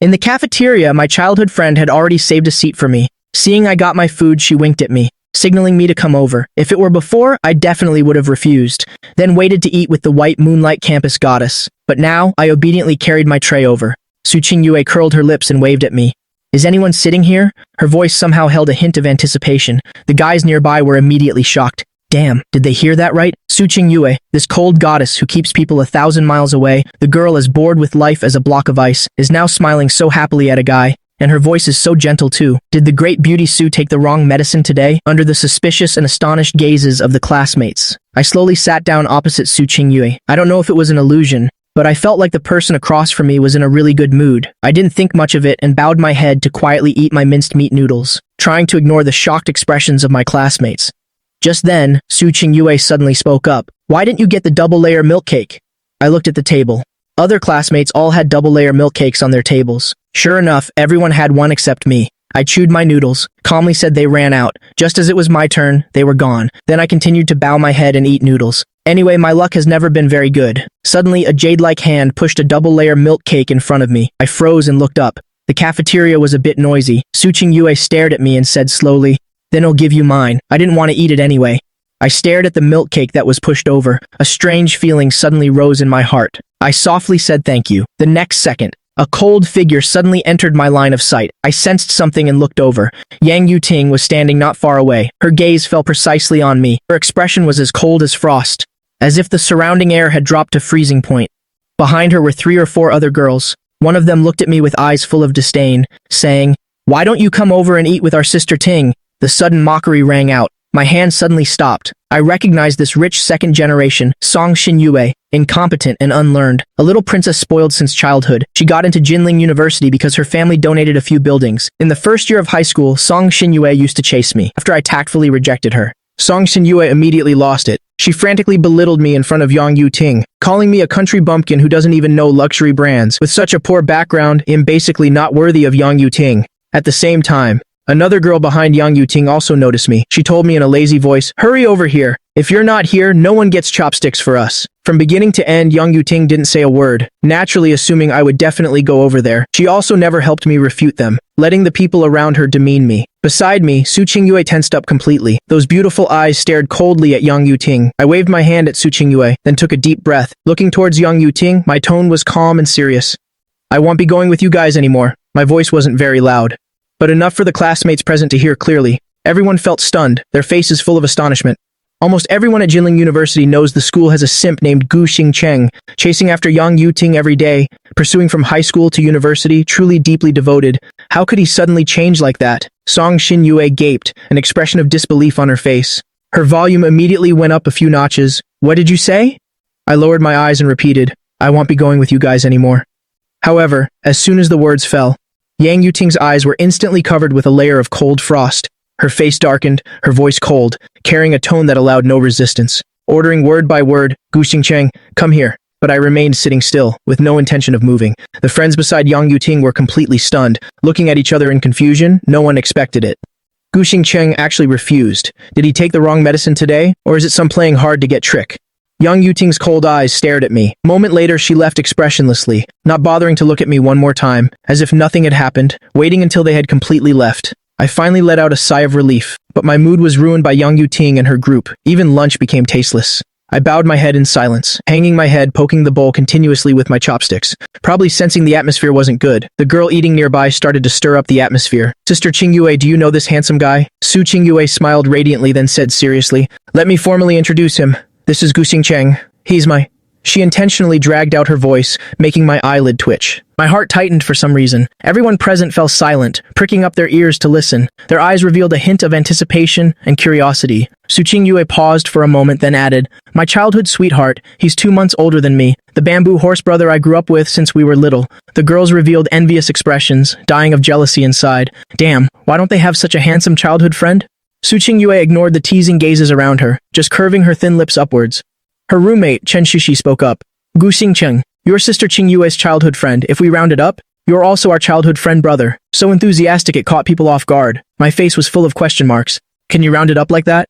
In the cafeteria, my childhood friend had already saved a seat for me. Seeing I got my food, she winked at me, signaling me to come over. If it were before, I definitely would have refused, then waited to eat with the white Moonlight campus goddess. But now, I obediently carried my tray over. Su Qingyue curled her lips and waved at me. Is anyone sitting here? Her voice somehow held a hint of anticipation. The guys nearby were immediately shocked. Damn, did they hear that right? Su Qingyue, this cold goddess who keeps people 1,000 miles away, the girl as bored with life as a block of ice, is now smiling so happily at a guy. And her voice is so gentle too. Did the great beauty Su take the wrong medicine today? Under the suspicious and astonished gazes of the classmates, I slowly sat down opposite Su Qingyue. I don't know if it was an illusion, but I felt like the person across from me was in a really good mood. I didn't think much of it and bowed my head to quietly eat my minced meat noodles, trying to ignore the shocked expressions of my classmates. Just then, Su Qingyue suddenly spoke up. Why didn't you get the double-layer milk cake? I looked at the table. Other classmates all had double-layer milk cakes on their tables. Sure enough, everyone had one except me. I chewed my noodles, calmly said they ran out. Just as it was my turn, they were gone. Then I continued to bow my head and eat noodles. Anyway, my luck has never been very good. Suddenly, a jade-like hand pushed a double-layer milk cake in front of me. I froze and looked up. The cafeteria was a bit noisy. Su Qingyue stared at me and said slowly, "Then I'll give you mine." I didn't want to eat it anyway. I stared at the milk cake that was pushed over. A strange feeling suddenly rose in my heart. I softly said thank you. The next second, a cold figure suddenly entered my line of sight. I sensed something and looked over. Yang Yuting was standing not far away. Her gaze fell precisely on me. Her expression was as cold as frost, as if the surrounding air had dropped to freezing point. Behind her were 3 or 4 other girls. One of them looked at me with eyes full of disdain, saying, "Why don't you come over and eat with our sister Ting?" The sudden mockery rang out. My hand suddenly stopped. I recognized this rich second generation, Song Xinyue, incompetent and unlearned. A little princess spoiled since childhood. She got into Jinling University because her family donated a few buildings. In the first year of high school, Song Xinyue used to chase me, after I tactfully rejected her. Song Xinyue immediately lost it. She frantically belittled me in front of Yang Yuting, calling me a country bumpkin who doesn't even know luxury brands. With such a poor background, I'm basically not worthy of Yang Yuting. At the same time, another girl behind Yang Yuting also noticed me. She told me in a lazy voice, "Hurry over here. If you're not here, no one gets chopsticks for us." From beginning to end, Yang Yuting didn't say a word, naturally assuming I would definitely go over there. She also never helped me refute them, letting the people around her demean me. Beside me, Su Qingyue tensed up completely. Those beautiful eyes stared coldly at Yang Yuting. I waved my hand at Su Qingyue, then took a deep breath. Looking towards Yang Yuting, my tone was calm and serious. "I won't be going with you guys anymore." My voice wasn't very loud, but enough for the classmates present to hear clearly. Everyone felt stunned, their faces full of astonishment. Almost everyone at Jinling University knows the school has a simp named Gu Xingcheng, chasing after Yang Yuting every day, pursuing from high school to university, truly deeply devoted. How could he suddenly change like that? Song Xinyue gaped, an expression of disbelief on her face. Her volume immediately went up a few notches. "What did you say?" I lowered my eyes and repeated, "I won't be going with you guys anymore." However, as soon as the words fell, Yang Yuting's eyes were instantly covered with a layer of cold frost. Her face darkened, her voice cold, carrying a tone that allowed no resistance. Ordering word by word, "Gu Xingcheng, come here." But I remained sitting still, with no intention of moving. The friends beside Yang Yuting were completely stunned, looking at each other in confusion. No one expected it. Gu Xingcheng actually refused. Did he take the wrong medicine today, or is it some playing hard to get trick? Yang Yuting's cold eyes stared at me. A moment later, she left expressionlessly, not bothering to look at me one more time, as if nothing had happened, waiting until they had completely left. I finally let out a sigh of relief, but my mood was ruined by Yang Yuting and her group. Even lunch became tasteless. I bowed my head in silence, hanging my head, poking the bowl continuously with my chopsticks. Probably sensing the atmosphere wasn't good, the girl eating nearby started to stir up the atmosphere. "Sister Qingyue, do you know this handsome guy?" Su Qingyue smiled radiantly, then said seriously, "Let me formally introduce him. This is Gu Xingcheng. He's my..." She intentionally dragged out her voice, making my eyelid twitch. My heart tightened for some reason. Everyone present fell silent, pricking up their ears to listen. Their eyes revealed a hint of anticipation and curiosity. Su Qingyue paused for a moment, then added, "My childhood sweetheart, he's 2 months older than me, the bamboo horse brother I grew up with since we were little." The girls revealed envious expressions, dying of jealousy inside. Damn, why don't they have such a handsome childhood friend? Su Qingyue ignored the teasing gazes around her, just curving her thin lips upwards. Her roommate, Chen Shishi, spoke up. "Gu Xingcheng, your sister Qingyue's childhood friend. If we round it up, you're also our childhood friend brother." So enthusiastic it caught people off guard. My face was full of question marks. "Can you round it up like that?"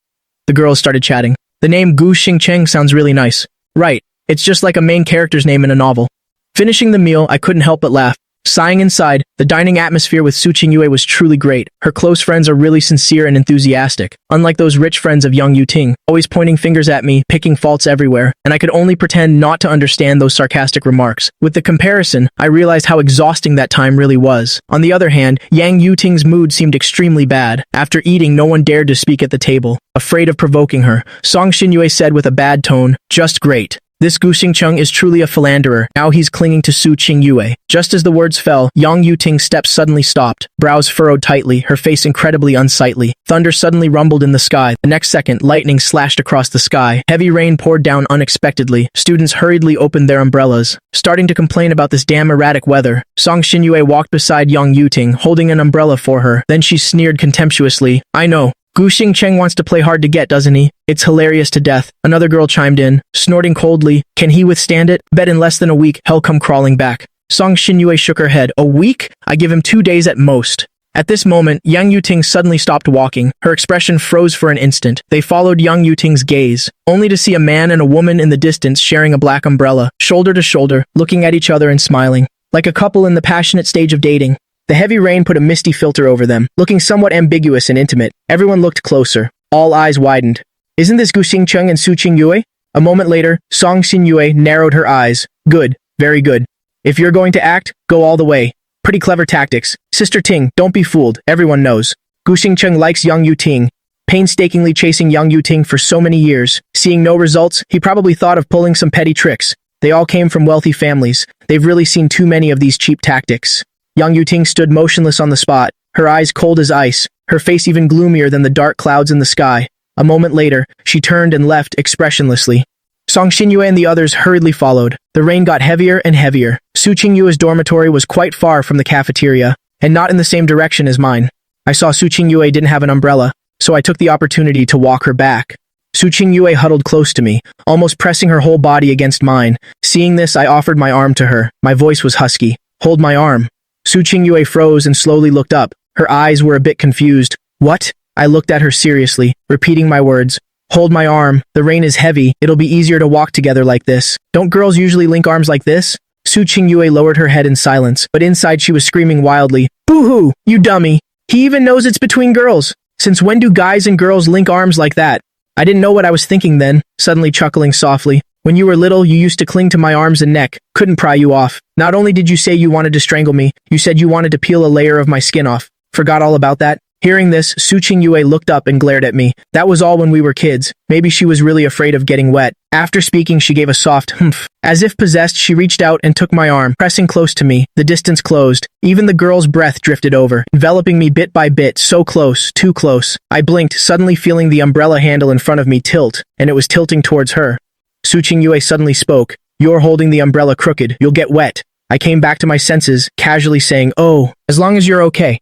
The girls started chatting. "The name Gu Xingcheng sounds really nice." "Right, it's just like a main character's name in a novel." Finishing the meal, I couldn't help but laugh. Sighing inside, the dining atmosphere with Su Qingyue was truly great. Her close friends are really sincere and enthusiastic, unlike those rich friends of young Yuting, always pointing fingers at me, picking faults everywhere, and I could only pretend not to understand those sarcastic remarks. With the comparison, I realized how exhausting that time really was. On the other hand, Yang Yuting's mood seemed extremely bad. After eating, no one dared to speak at the table. Afraid of provoking her, Song Xinyue said with a bad tone, "Just great. This Gu Xingcheng is truly a philanderer. Now he's clinging to Su Qingyue." Just as the words fell, Yang Yuting's steps suddenly stopped, brows furrowed tightly, her face incredibly unsightly. Thunder suddenly rumbled in the sky. The next second, lightning slashed across the sky. Heavy rain poured down unexpectedly. Students hurriedly opened their umbrellas, starting to complain about this damn erratic weather. Song Xinyue walked beside Yang Yuting, holding an umbrella for her. Then she sneered contemptuously, "I know. Gu Xingcheng wants to play hard to get, doesn't he? It's hilarious to death." Another girl chimed in, snorting coldly. "Can he withstand it? Bet in less than a week, he'll come crawling back." Song Xinyue shook her head. "A week? I give him 2 days at most." At this moment, Yang Yuting suddenly stopped walking. Her expression froze for an instant. They followed Yang Yuting's gaze, only to see a man and a woman in the distance sharing a black umbrella, shoulder to shoulder, looking at each other and smiling, like a couple in the passionate stage of dating. The heavy rain put a misty filter over them, looking somewhat ambiguous and intimate. Everyone looked closer. All eyes widened. "Isn't this Gu Xingcheng and Su Qingyue?" A moment later, Song Xinyue narrowed her eyes. "Good. Very good. If you're going to act, go all the way. Pretty clever tactics. Sister Ting, don't be fooled. Everyone knows. Gu Xingcheng likes Yang Yuting. Painstakingly chasing Yang Yuting for so many years. Seeing no results, he probably thought of pulling some petty tricks. They all came from wealthy families. They've really seen too many of these cheap tactics." Yang Yuting stood motionless on the spot, her eyes cold as ice, her face even gloomier than the dark clouds in the sky. A moment later, she turned and left expressionlessly. Song Xinyue and the others hurriedly followed. The rain got heavier and heavier. Su Qingyue's dormitory was quite far from the cafeteria, and not in the same direction as mine. I saw Su Qingyue didn't have an umbrella, so I took the opportunity to walk her back. Su Qingyue huddled close to me, almost pressing her whole body against mine. Seeing this, I offered my arm to her. My voice was husky. "Hold my arm." Su Qingyue froze and slowly looked up. Her eyes were a bit confused. "What?" I looked at her seriously, repeating my words. "Hold my arm. The rain is heavy. It'll be easier to walk together like this. Don't girls usually link arms like this?" Su Qingyue lowered her head in silence, but inside she was screaming wildly, "Boo-hoo! You dummy! He even knows it's between girls! Since when do guys and girls link arms like that?" I didn't know what I was thinking then, suddenly chuckling softly. "When you were little, you used to cling to my arms and neck, couldn't pry you off. Not only did you say you wanted to strangle me, you said you wanted to peel a layer of my skin off. Forgot all about that?" Hearing this, Su Qingyue looked up and glared at me. That was all when we were kids. Maybe she was really afraid of getting wet. After speaking, she gave a soft humph. As if possessed, she reached out and took my arm, pressing close to me. The distance closed. Even the girl's breath drifted over, enveloping me bit by bit, so close, too close. I blinked, suddenly feeling the umbrella handle in front of me tilt, and it was tilting towards her. Su Qingyue suddenly spoke. "You're holding the umbrella crooked. You'll get wet." I came back to my senses, casually saying, "Oh, as long as you're okay."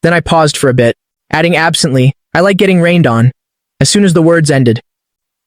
Then I paused for a bit, adding absently, "I like getting rained on." As soon as the words ended,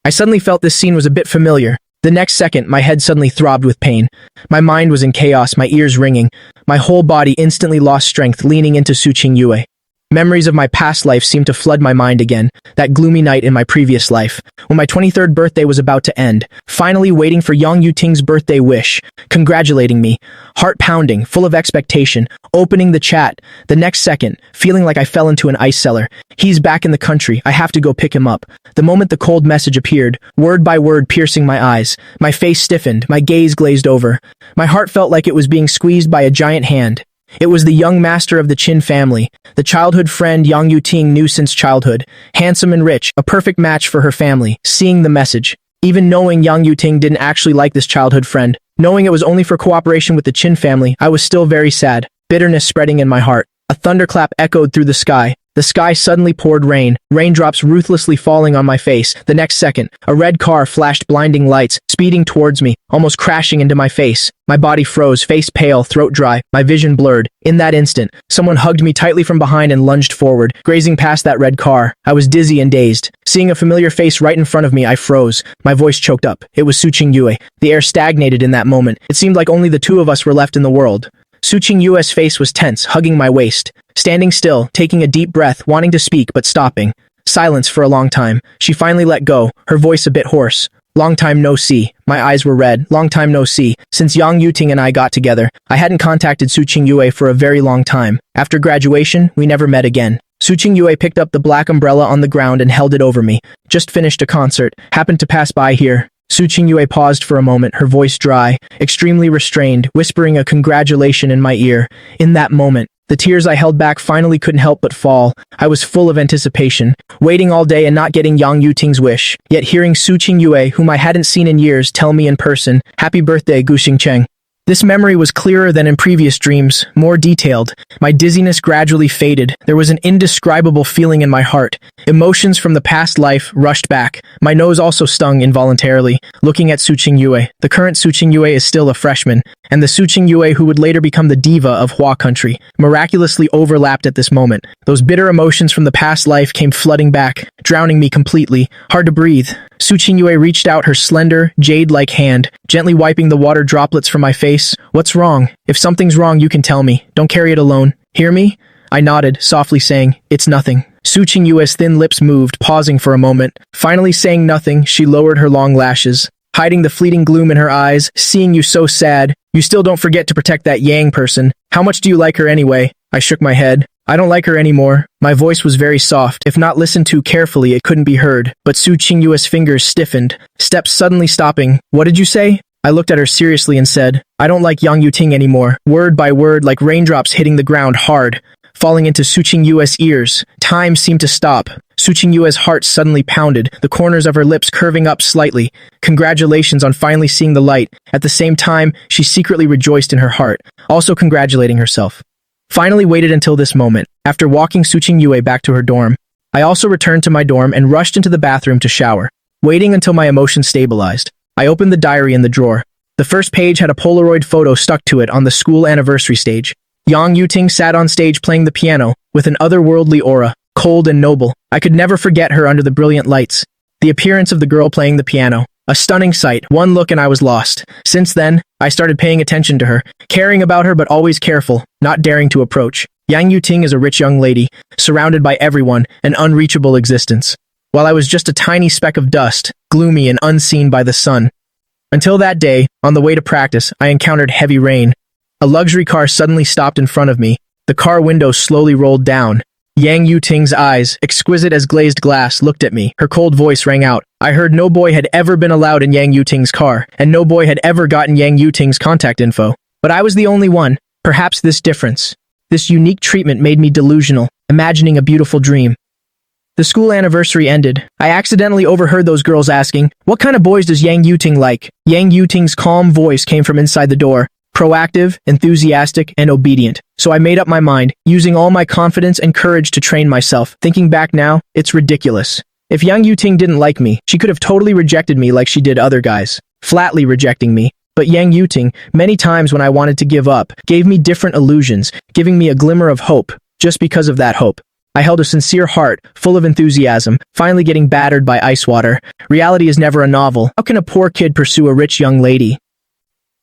I suddenly felt this scene was a bit familiar. The next second, my head suddenly throbbed with pain. My mind was in chaos, my ears ringing. My whole body instantly lost strength, leaning into Su Qingyue. Memories of my past life seemed to flood my mind again, that gloomy night in my previous life, when my 23rd birthday was about to end, finally waiting for Yang Yuting's birthday wish, congratulating me, heart pounding, full of expectation, opening the chat. The next second, feeling like I fell into an ice cellar. "He's back in the country, I have to go pick him up." The moment the cold message appeared, word by word piercing my eyes, my face stiffened, my gaze glazed over. My heart felt like it was being squeezed by a giant hand. It was the young master of the Qin family, the childhood friend Yang Yuting knew since childhood, handsome and rich, a perfect match for her family. Seeing the message, even knowing Yang Yuting didn't actually like this childhood friend, knowing it was only for cooperation with the Qin family, I was still very sad, bitterness spreading in my heart. A thunderclap echoed through the sky. The sky suddenly poured rain, raindrops ruthlessly falling on my face. The next second, a red car flashed blinding lights, speeding towards me, almost crashing into my face. My body froze, face pale, throat dry, my vision blurred. In that instant, someone hugged me tightly from behind and lunged forward, grazing past that red car. I was dizzy and dazed. Seeing a familiar face right in front of me, I froze. My voice choked up. It was Su Qingyue. The air stagnated in that moment. It seemed like only the two of us were left in the world. Su Qingyue's face was tense, hugging my waist. Standing still, taking a deep breath, wanting to speak but stopping. Silence for a long time. She finally let go, her voice a bit hoarse. Long time no see. My eyes were red. Long time no see. Since Yang Yuting and I got together, I hadn't contacted Su Qingyue for a very long time. After graduation, we never met again. Su Qingyue picked up the black umbrella on the ground and held it over me. Just finished a concert. Happened to pass by here. Su Qingyue paused for a moment, her voice dry, extremely restrained, whispering a congratulation in my ear. In that moment, the tears I held back finally couldn't help but fall. I was full of anticipation, waiting all day and not getting Yang Yuting's wish, yet hearing Su Qingyue, whom I hadn't seen in years, tell me in person, "Happy birthday, Gu Xingcheng." This memory was clearer than in previous dreams, more detailed. My dizziness gradually faded. There was an indescribable feeling in my heart. Emotions from the past life rushed back. My nose also stung involuntarily, looking at Su Qingyue. The current Su Qingyue is still a freshman, and the Su Qingyue who would later become the diva of Hua country miraculously overlapped at this moment. Those bitter emotions from the past life came flooding back, drowning me completely. Hard to breathe. Su Qingyue reached out her slender, jade-like hand, gently wiping the water droplets from my face. "What's wrong? If something's wrong, you can tell me. Don't carry it alone. Hear me?" I nodded, softly saying, "It's nothing." Su Qingyue's thin lips moved, pausing for a moment. Finally saying nothing, she lowered her long lashes, hiding the fleeting gloom in her eyes. "Seeing you so sad, you still don't forget to protect that Yang person. How much do you like her anyway?" I shook my head. "I don't like her anymore." My voice was very soft. If not listened to carefully, it couldn't be heard. But Su Qingyue's fingers stiffened, steps suddenly stopping. "What did you say?" I looked at her seriously and said, "I don't like Yang Yuting anymore." Word by word, like raindrops hitting the ground hard, falling into Su Qingyue's ears. Time seemed to stop. Su Qingyue's heart suddenly pounded, the corners of her lips curving up slightly. Congratulations on finally seeing the light. At the same time, she secretly rejoiced in her heart, also congratulating herself. Finally waited until this moment. After walking Su Qingyue back to her dorm, I also returned to my dorm and rushed into the bathroom to shower. Waiting until my emotions stabilized, I opened the diary in the drawer. The first page had a Polaroid photo stuck to it on the school anniversary stage. Yang Yuting sat on stage playing the piano, with an otherworldly aura, cold and noble. I could never forget her under the brilliant lights. The appearance of the girl playing the piano. A stunning sight. One look and I was lost. Since then, I started paying attention to her, caring about her but always careful, not daring to approach. Yang Yuting is a rich young lady, surrounded by everyone, an unreachable existence. While I was just a tiny speck of dust, gloomy and unseen by the sun. Until that day, on the way to practice, I encountered heavy rain. A luxury car suddenly stopped in front of me. The car window slowly rolled down. Yang Yuting's eyes, exquisite as glazed glass, looked at me. Her cold voice rang out. I heard no boy had ever been allowed in Yang Yuting's car, and no boy had ever gotten Yang Yuting's contact info. But I was the only one. Perhaps this difference, this unique treatment made me delusional, imagining a beautiful dream. The school anniversary ended. I accidentally overheard those girls asking, "What kind of boys does Yang Yuting like?" Yang Yuting's calm voice came from inside the door. Proactive, enthusiastic, and obedient. So I made up my mind, using all my confidence and courage to train myself. Thinking back now, it's ridiculous. If Yang Yuting didn't like me, she could have totally rejected me like she did other guys. Flatly rejecting me. But Yang Yuting, many times when I wanted to give up, gave me different illusions, giving me a glimmer of hope. Just because of that hope, I held a sincere heart, full of enthusiasm, finally getting battered by ice water. Reality is never a novel. How can a poor kid pursue a rich young lady?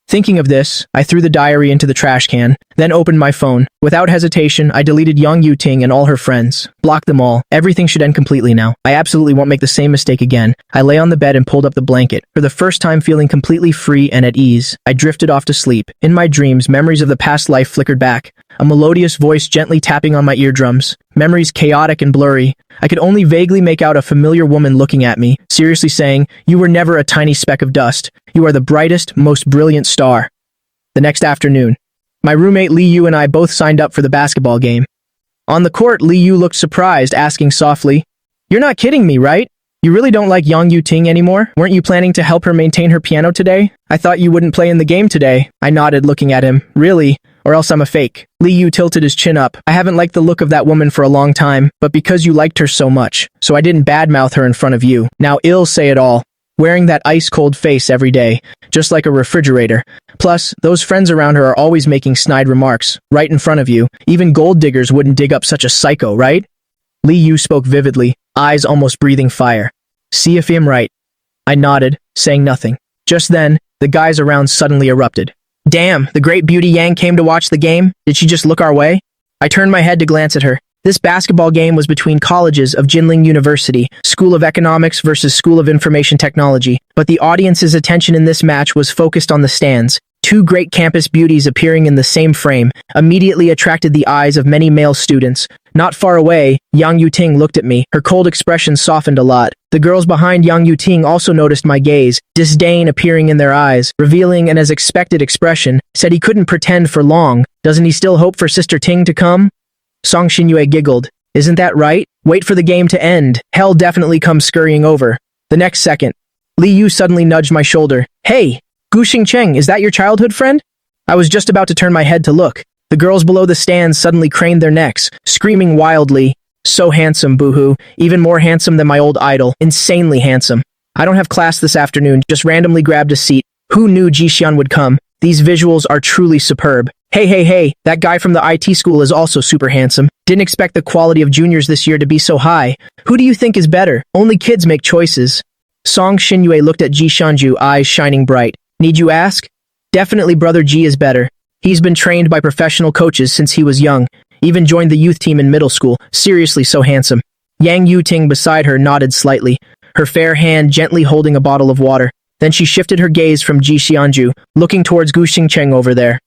Thinking of this, I threw the diary into the trash can, then opened my phone. Without hesitation, I deleted Yang Yuting and all her friends. Blocked them all. Everything should end completely now. I absolutely won't make the same mistake again. I lay on the bed and pulled up the blanket. For the first time feeling completely free and at ease, I drifted off to sleep. In my dreams, memories of the past life flickered back. A melodious voice gently tapping on my eardrums. Memories chaotic and blurry. I could only vaguely make out a familiar woman looking at me, seriously saying, "You were never a tiny speck of dust. You are the brightest, most brilliant star." The next afternoon, my roommate Li Yu and I both signed up for the basketball game. On the court, Li Yu looked surprised, asking softly, "You're not kidding me, right? You really don't like Yang Yuting anymore? Weren't you planning to help her maintain her piano today? I thought you wouldn't play in the game today." I nodded, looking at him. "Really? Or else I'm a fake." Li Yu tilted his chin up. "I haven't liked the look of that woman for a long time, but because you liked her so much, so I didn't badmouth her in front of you. Now ill say it all. Wearing that ice-cold face every day, just like a refrigerator. Plus, those friends around her are always making snide remarks, right in front of you. Even gold diggers wouldn't dig up such a psycho, right?" Li Yu spoke vividly, eyes almost breathing fire. "See if I'm right." I nodded, saying nothing. Just then, the guys around suddenly erupted. "Damn, the great beauty Yang came to watch the game? Did she just look our way?" I turned my head to glance at her. This basketball game was between colleges of Jinling University, School of Economics versus School of Information Technology, but the audience's attention in this match was focused on the stands. Two great campus beauties appearing in the same frame immediately attracted the eyes of many male students. Not far away, Yang Yuting looked at me. Her cold expression softened a lot. The girls behind Yang Yuting also noticed my gaze, disdain appearing in their eyes, revealing an as expected expression. Said he couldn't pretend for long. Doesn't he still hope for Sister Ting to come? Song Xinyue giggled. Isn't that right? Wait for the game to end. Hell definitely comes scurrying over. The next second, Li Yu suddenly nudged my shoulder. Hey! Gu Xingcheng, is that your childhood friend? I was just about to turn my head to look. The girls below the stands suddenly craned their necks, screaming wildly. So handsome, boohoo. Even more handsome than my old idol. Insanely handsome. I don't have class this afternoon, just randomly grabbed a seat. Who knew Jixian would come? These visuals are truly superb. Hey, that guy from the IT school is also super handsome. Didn't expect the quality of juniors this year to be so high. Who do you think is better? Only kids make choices. Song Xinyue looked at Ji Shanju, eyes shining bright. Need you ask? Definitely brother Ji is better. He's been trained by professional coaches since he was young. Even joined the youth team in middle school. Seriously so handsome. Yang Yuting beside her nodded slightly, her fair hand gently holding a bottle of water. Then she shifted her gaze from Ji Xianju, looking towards Gu Xingcheng over there.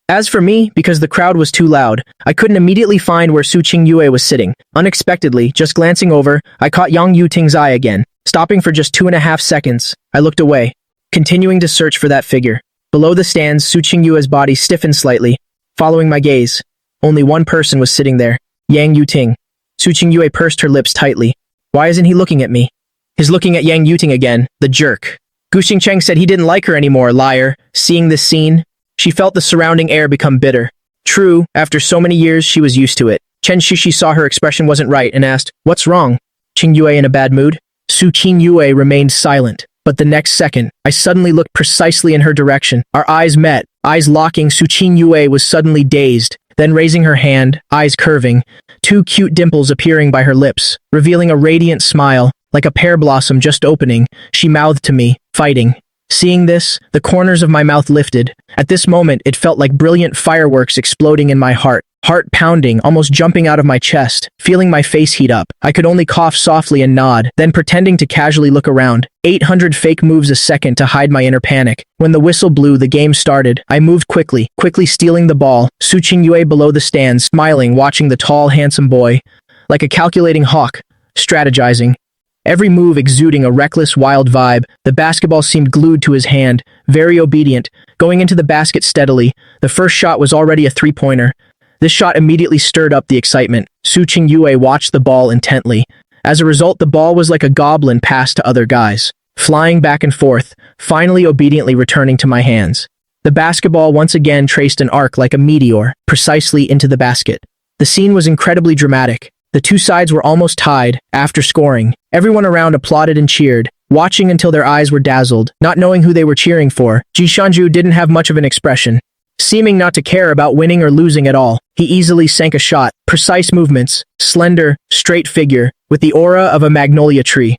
As for me, because the crowd was too loud, I couldn't immediately find where Su Qingyue was sitting. Unexpectedly, just glancing over, I caught Yang Yuting's eye again. Stopping for just 2.5 seconds, I looked away, continuing to search for that figure. Below the stands, Su Qingyue's body stiffened slightly. Following my gaze, only one person was sitting there, Yang Yuting. Su Qingyue pursed her lips tightly. Why isn't he looking at me? He's looking at Yang Yuting again, the jerk. Gu Xingcheng said he didn't like her anymore, liar. Seeing this scene, she felt the surrounding air become bitter. True, after so many years, she was used to it. Chen Shishi saw her expression wasn't right and asked, "What's wrong?" Qingyue in a bad mood? Su Qingyue remained silent. But the next second, I suddenly looked precisely in her direction. Our eyes met. Eyes locking, Su Qingyue was suddenly dazed. Then raising her hand, eyes curving, two cute dimples appearing by her lips, revealing a radiant smile, like a pear blossom just opening, she mouthed to me, fighting. Seeing this, the corners of my mouth lifted. At this moment, it felt like brilliant fireworks exploding in my heart. Heart pounding, almost jumping out of my chest, feeling my face heat up. I could only cough softly and nod, then pretending to casually look around. 800 fake moves a second to hide my inner panic. When the whistle blew, the game started. I moved quickly stealing the ball. Su Qingyue below the stands, smiling, watching the tall, handsome boy. Like a calculating hawk, strategizing. Every move exuding a reckless, wild vibe. The basketball seemed glued to his hand, very obedient, going into the basket steadily. The first shot was already a three-pointer. This shot immediately stirred up the excitement. Su Qingyue watched the ball intently. As a result, the ball was like a goblin passed to other guys, flying back and forth, finally obediently returning to my hands. The basketball once again traced an arc like a meteor, precisely into the basket. The scene was incredibly dramatic. The two sides were almost tied. After scoring, everyone around applauded and cheered, watching until their eyes were dazzled, not knowing who they were cheering for. Ji Shanju didn't have much of an expression, seeming not to care about winning or losing at all. He easily sank a shot, precise movements, slender, straight figure, with the aura of a magnolia tree.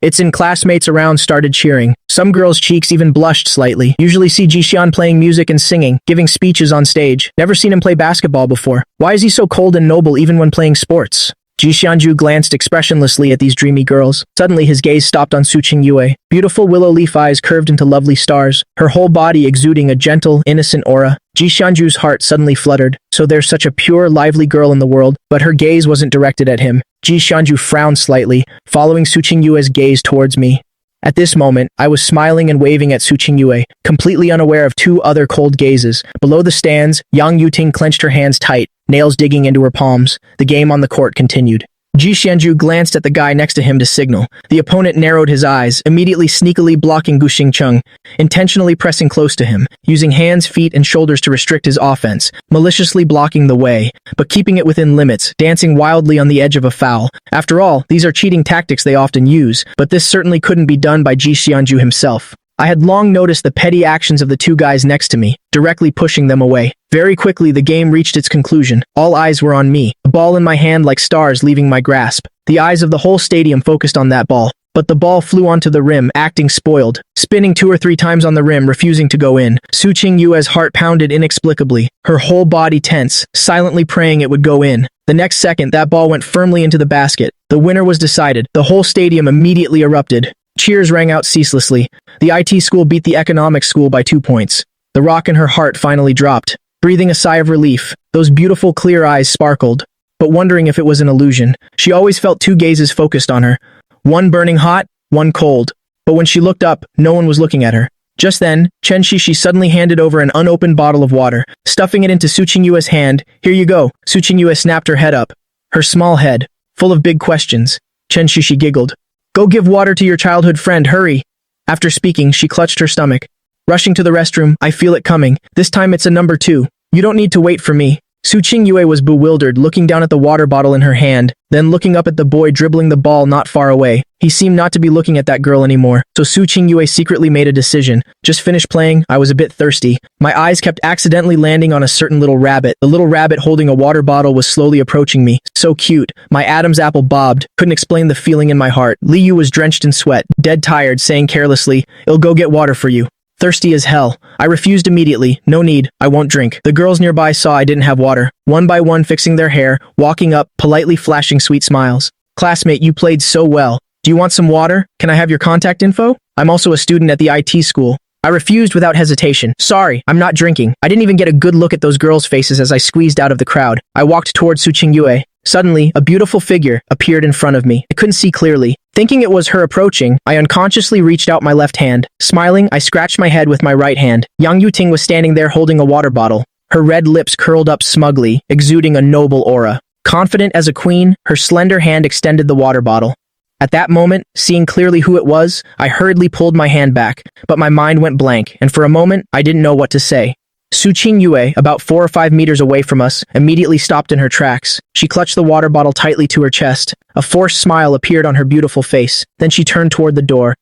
It's in classmates around started cheering. Some girls' cheeks even blushed slightly. Usually see Jixian playing music and singing, giving speeches on stage. Never seen him play basketball before. Why is he so cold and noble even when playing sports? Ji Xianju glanced expressionlessly at these dreamy girls. Suddenly his gaze stopped on Su Qingyue. Beautiful willow leaf eyes curved into lovely stars, her whole body exuding a gentle, innocent aura. Ji Xianju's heart suddenly fluttered. So there's such a pure, lively girl in the world, but her gaze wasn't directed at him. Ji Xianju frowned slightly, following Su Qingyue's gaze towards me. At this moment, I was smiling and waving at Su Qingyue, completely unaware of two other cold gazes. Below the stands, Yang Yuting clenched her hands tight, nails digging into her palms. The game on the court continued. Ji Xianju glanced at the guy next to him to signal. The opponent narrowed his eyes, immediately sneakily blocking Gu Xingcheng, intentionally pressing close to him, using hands, feet, and shoulders to restrict his offense, maliciously blocking the way, but keeping it within limits, dancing wildly on the edge of a foul. After all, these are cheating tactics they often use, but this certainly couldn't be done by Ji Xianju himself. I had long noticed the petty actions of the two guys next to me, directly pushing them away. Very quickly, the game reached its conclusion. All eyes were on me, a ball in my hand like stars leaving my grasp. The eyes of the whole stadium focused on that ball. But the ball flew onto the rim, acting spoiled, spinning 2 or 3 times on the rim, refusing to go in. Su Qingyue's heart pounded inexplicably, her whole body tense, silently praying it would go in. The next second, that ball went firmly into the basket. The winner was decided. The whole stadium immediately erupted. Cheers rang out ceaselessly. The IT school beat the economics school by 2 points. The rock in her heart finally dropped. Breathing a sigh of relief, those beautiful clear eyes sparkled. But wondering if it was an illusion, she always felt two gazes focused on her. One burning hot, one cold. But when she looked up, no one was looking at her. Just then, Chen Shishi suddenly handed over an unopened bottle of water, stuffing it into Su Qingyue's hand. Here you go. Su Qingyue snapped her head up. Her small head, full of big questions. Chen Shishi giggled. Go give water to your childhood friend, hurry. After speaking, she clutched her stomach. Rushing to the restroom, I feel it coming. This time it's a number 2. You don't need to wait for me. Su Qingyue was bewildered, looking down at the water bottle in her hand, then looking up at the boy dribbling the ball not far away. He seemed not to be looking at that girl anymore, so Su Qingyue secretly made a decision. Just finished playing, I was a bit thirsty. My eyes kept accidentally landing on a certain little rabbit. The little rabbit holding a water bottle was slowly approaching me. So cute. My Adam's apple bobbed. Couldn't explain the feeling in my heart. Li Yu was drenched in sweat, dead tired, saying carelessly, I'll go get water for you. Thirsty as hell. I refused immediately. No need. I won't drink. The girls nearby saw I didn't have water, one by one fixing their hair, walking up, politely flashing sweet smiles. Classmate, you played so well. Do you want some water? Can I have your contact info? I'm also a student at the IT school. I refused without hesitation. Sorry, I'm not drinking. I didn't even get a good look at those girls' faces as I squeezed out of the crowd. I walked towards Su Qingyue. Suddenly, a beautiful figure appeared in front of me. I couldn't see clearly. Thinking it was her approaching, I unconsciously reached out my left hand. Smiling, I scratched my head with my right hand. Yang Yuting was standing there holding a water bottle. Her red lips curled up smugly, exuding a noble aura. Confident as a queen, her slender hand extended the water bottle. At that moment, seeing clearly who it was, I hurriedly pulled my hand back, but my mind went blank, and for a moment, I didn't know what to say. Su Qingyue, about 4 or 5 meters away from us, immediately stopped in her tracks. She clutched the water bottle tightly to her chest. A forced smile appeared on her beautiful face. Then she turned toward the door.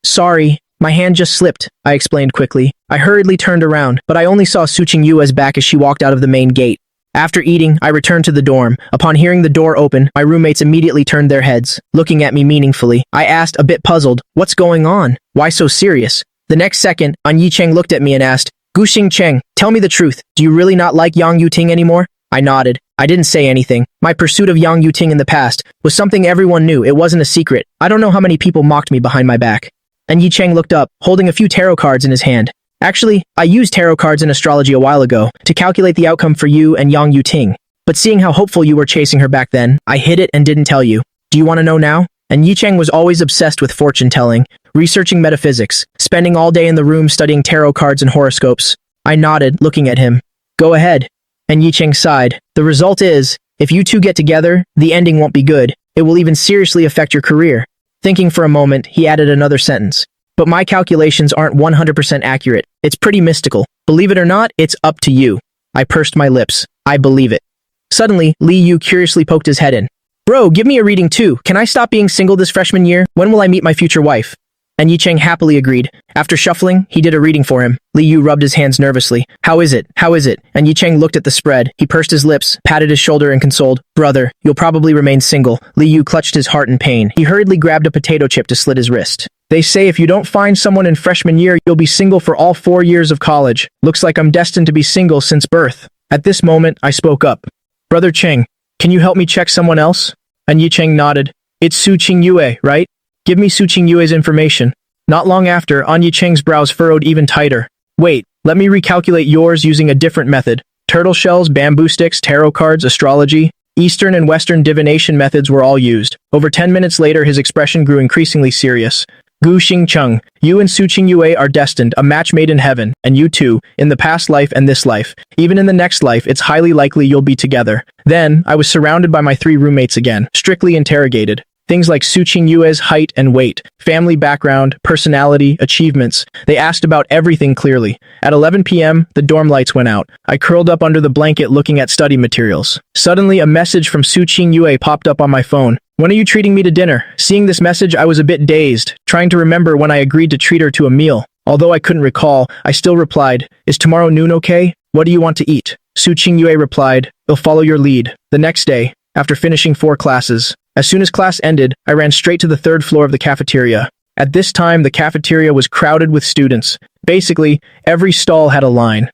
Sorry. My hand just slipped, I explained quickly. I hurriedly turned around, but I only saw Su Qingyue's back as she walked out of the main gate. After eating, I returned to the dorm. Upon hearing the door open, my roommates immediately turned their heads, looking at me meaningfully. I asked, a bit puzzled, what's going on? Why so serious? The next second, An Yicheng looked at me and asked, Guxing Cheng, tell me the truth. Do you really not like Yang Yuting anymore? I nodded. I didn't say anything. My pursuit of Yang Yuting in the past was something everyone knew. It wasn't a secret. I don't know how many people mocked me behind my back. And Yicheng looked up, holding a few tarot cards in his hand. Actually, I used tarot cards in astrology a while ago to calculate the outcome for you and Yang Yuting. But seeing how hopeful you were chasing her back then, I hid it and didn't tell you. Do you want to know now? And Yicheng was always obsessed with fortune-telling, researching metaphysics, spending all day in the room studying tarot cards and horoscopes. I nodded, looking at him. Go ahead. And Yicheng sighed. The result is, if you two get together, the ending won't be good. It will even seriously affect your career. Thinking for a moment, he added another sentence. But my calculations aren't 100% accurate. It's pretty mystical. Believe it or not, it's up to you. I pursed my lips. I believe it. Suddenly, Li Yu curiously poked his head in. Bro, give me a reading too. Can I stop being single this freshman year? When will I meet my future wife? And Yicheng happily agreed. After shuffling, he did a reading for him. Li Yu rubbed his hands nervously. How is it? How is it? And Yicheng looked at the spread. He pursed his lips, patted his shoulder and consoled. Brother, you'll probably remain single. Li Yu clutched his heart in pain. He hurriedly grabbed a potato chip to slit his wrist. They say if you don't find someone in freshman year, you'll be single for all 4 years of college. Looks like I'm destined to be single since birth. At this moment, I spoke up. Brother Cheng, can you help me check someone else? And Yicheng nodded. It's Su Qingyue, right? Give me Su Qingyue's information. Not long after, An Yicheng's brows furrowed even tighter. Wait, let me recalculate yours using a different method. Turtle shells, bamboo sticks, tarot cards, astrology. Eastern and Western divination methods were all used. Over 10 minutes later, his expression grew increasingly serious. Gu Xingcheng, you and Su Qingyue are destined, a match made in heaven, and you too, in the past life and this life. Even in the next life, it's highly likely you'll be together. Then, I was surrounded by my 3 roommates again, strictly interrogated. Things like Su Qingyue's height and weight, family background, personality, achievements. They asked about everything clearly. At 11 p.m., the dorm lights went out. I curled up under the blanket looking at study materials. Suddenly, a message from Su Qingyue popped up on my phone. When are you treating me to dinner? Seeing this message, I was a bit dazed, trying to remember when I agreed to treat her to a meal. Although I couldn't recall, I still replied, Is tomorrow noon okay? What do you want to eat? Su Qingyue replied, I'll follow your lead. The next day, after finishing 4 classes, as soon as class ended, I ran straight to the 3rd floor of the cafeteria. At this time, the cafeteria was crowded with students. Basically, every stall had a line.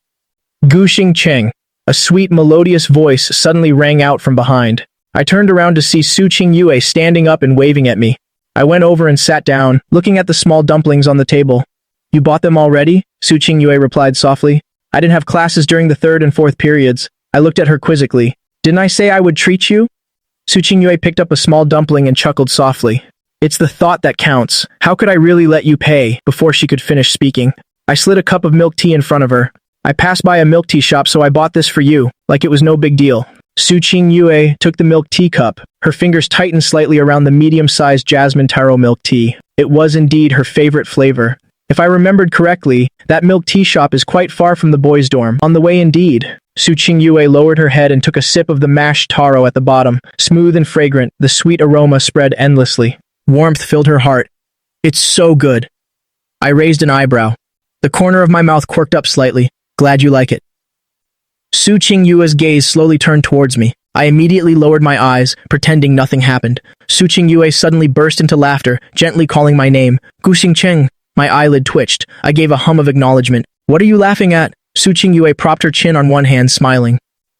Gu Xingcheng, A sweet, melodious voice suddenly rang out from behind. I turned around to see Su Qingyue standing up and waving at me. I went over and sat down, looking at the small dumplings on the table. You bought them already? Su Qingyue replied softly. I didn't have classes during the third and fourth periods. I looked at her quizzically. Didn't I say I would treat you? Su Qingyue picked up a small dumpling and chuckled softly. It's the thought that counts. How could I really let you pay? Before she could finish speaking, I slid a cup of milk tea in front of her. I passed by a milk tea shop, so I bought this for you, like it was no big deal. Su Qingyue took the milk tea cup. Her fingers tightened slightly around the medium-sized jasmine taro milk tea. It was indeed her favorite flavor. If I remembered correctly, that milk tea shop is quite far from the boys' dorm. On the way indeed. Su Qingyue lowered her head and took a sip of the mashed taro at the bottom. Smooth and fragrant, the sweet aroma spread endlessly. Warmth filled her heart. It's so good. I raised an eyebrow. The corner of my mouth quirked up slightly. Glad you like it. Su Qingyue's gaze slowly turned towards me. I immediately lowered my eyes, pretending nothing happened. Su Qingyue suddenly burst into laughter, gently calling my name. Gu Xingcheng. My eyelid twitched. I gave a hum of acknowledgement. What are you laughing at? Su Qingyue propped her chin on one hand, smiling.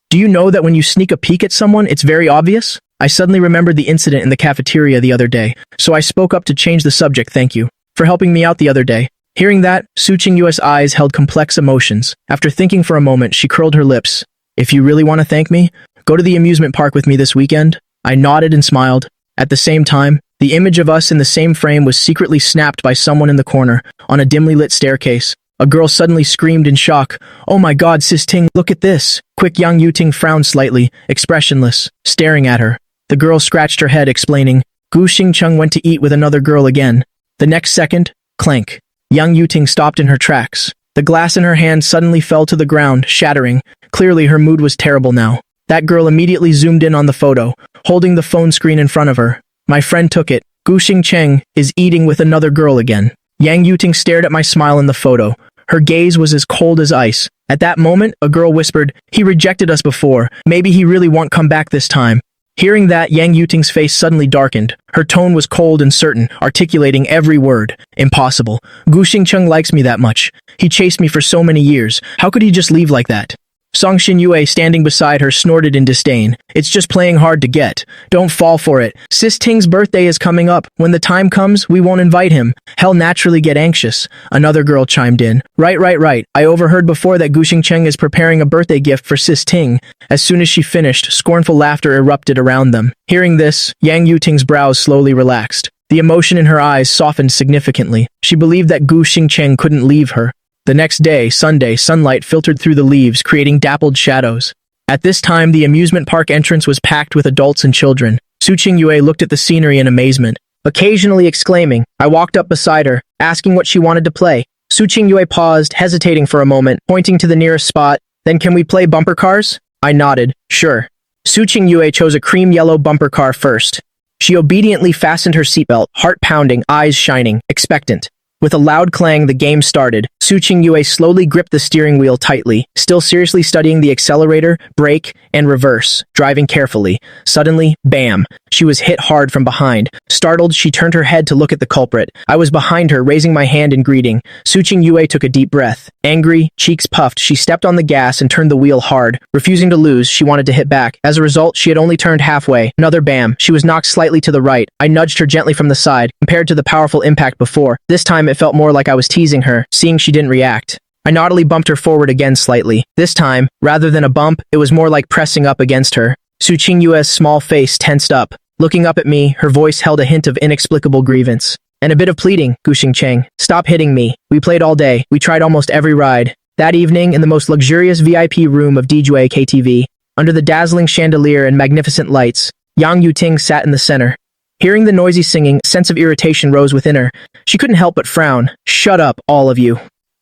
Do you know that when you sneak a peek at someone, it's very obvious? I suddenly remembered the incident in the cafeteria the other day, so I spoke up to change the subject. Thank you for helping me out the other day. Hearing that, Su Qingyue's eyes held complex emotions. After thinking for a moment, she curled her lips. If you really want to thank me, go to the amusement park with me this weekend. I nodded and smiled. At the same time, the image of us in the same frame was secretly snapped by someone in the corner, on a dimly lit staircase. A girl suddenly screamed in shock. Oh my god, Sis Ting, look at this! Quick, Yang Yuting frowned slightly, expressionless, staring at her. The girl scratched her head, explaining. Gu Xingcheng went to eat with another girl again. The next second, clank. Yang Yuting stopped in her tracks. The glass in her hand suddenly fell to the ground, shattering. Clearly her mood was terrible now. That girl immediately zoomed in on the photo, holding the phone screen in front of her. My friend took it. Gu Xingcheng is eating with another girl again. Yang Yuting stared at my smile in the photo. Her gaze was as cold as ice. At that moment, a girl whispered, he rejected us before. Maybe he really won't come back this time. Hearing that, Yang Yuting's face suddenly darkened. Her tone was cold and certain, articulating every word. Impossible. Gu Xingcheng likes me that much. He chased me for so many years. How could he just leave like that? Song Xinyue, standing beside her, snorted in disdain. It's just playing hard to get. Don't fall for it. Sis Ting's birthday is coming up. When the time comes, we won't invite him. He'll naturally get anxious. Another girl chimed in. Right. I overheard before that Gu Xingcheng is preparing a birthday gift for Sis Ting. As soon as she finished, scornful laughter erupted around them. Hearing this, Yang Yuting's brows slowly relaxed. The emotion in her eyes softened significantly. She believed that Gu Xingcheng couldn't leave her. The next day, Sunday, sunlight filtered through the leaves, creating dappled shadows. At this time, the amusement park entrance was packed with adults and children. Su Qingyue looked at the scenery in amazement, occasionally exclaiming. I walked up beside her, asking what she wanted to play. Su Qingyue paused, hesitating for a moment, pointing to the nearest spot. Then can we play bumper cars? I nodded. Sure. Su Qingyue chose a cream yellow bumper car first. She obediently fastened her seatbelt, heart pounding, eyes shining, expectant. With a loud clang, the game started. Su Qingyue slowly gripped the steering wheel tightly, still seriously studying the accelerator, brake, and reverse, driving carefully. Suddenly, bam! She was hit hard from behind. Startled, she turned her head to look at the culprit. I was behind her, raising my hand in greeting. Su Qingyue took a deep breath. Angry, cheeks puffed, she stepped on the gas and turned the wheel hard. Refusing to lose, she wanted to hit back. As a result, she had only turned halfway. Another bam. She was knocked slightly to the right. I nudged her gently from the side, compared to the powerful impact before. This time, it felt more like I was teasing her, seeing she didn't react. I naughtily bumped her forward again slightly. This time, rather than a bump, it was more like pressing up against her. Su Qingyue's small face tensed up. Looking up at me, her voice held a hint of inexplicable grievance. And a bit of pleading. Gu Xingcheng, stop hitting me. We played all day. We tried almost every ride. That evening, in the most luxurious VIP room of Dijue KTV, under the dazzling chandelier and magnificent lights, Yang Yuting sat in the center. Hearing the noisy singing, a sense of irritation rose within her. She couldn't help but frown. Shut up, all of you.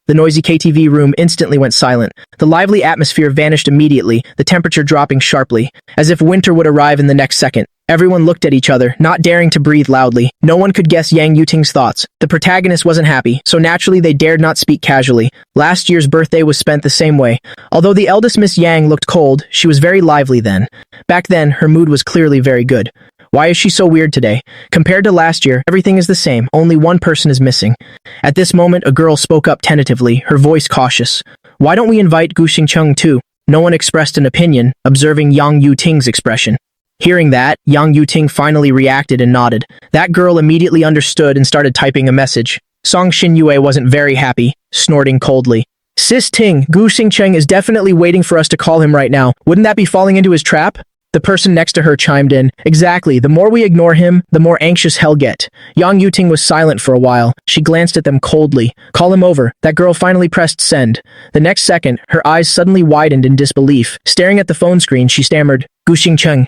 The noisy KTV room instantly went silent. The lively atmosphere vanished immediately, the temperature dropping sharply, as if winter would arrive in the next second. Everyone looked at each other, not daring to breathe loudly. No one could guess Yang Yuting's thoughts. The protagonist wasn't happy, so naturally they dared not speak casually. Last year's birthday was spent the same way. Although the eldest Miss Yang looked cold, she was very lively then. Back then, her mood was clearly very good. Why is she so weird today? Compared to last year, everything is the same, only one person is missing. At this moment, a girl spoke up tentatively, her voice cautious. Why don't we invite Gu Xingcheng too? No one expressed an opinion, observing Yang Yuting's expression. Hearing that, Yang Yuting finally reacted and nodded. That girl immediately understood and started typing a message. Song Xinyue wasn't very happy, snorting coldly. Sis Ting, Gu Xingcheng is definitely waiting for us to call him right now. Wouldn't that be falling into his trap? The person next to her chimed in. Exactly, the more we ignore him, the more anxious he'll get. Yang Yuting was silent for a while. She glanced at them coldly. Call him over. That girl finally pressed send. The next second, her eyes suddenly widened in disbelief. Staring at the phone screen, she stammered, Gu Xingcheng.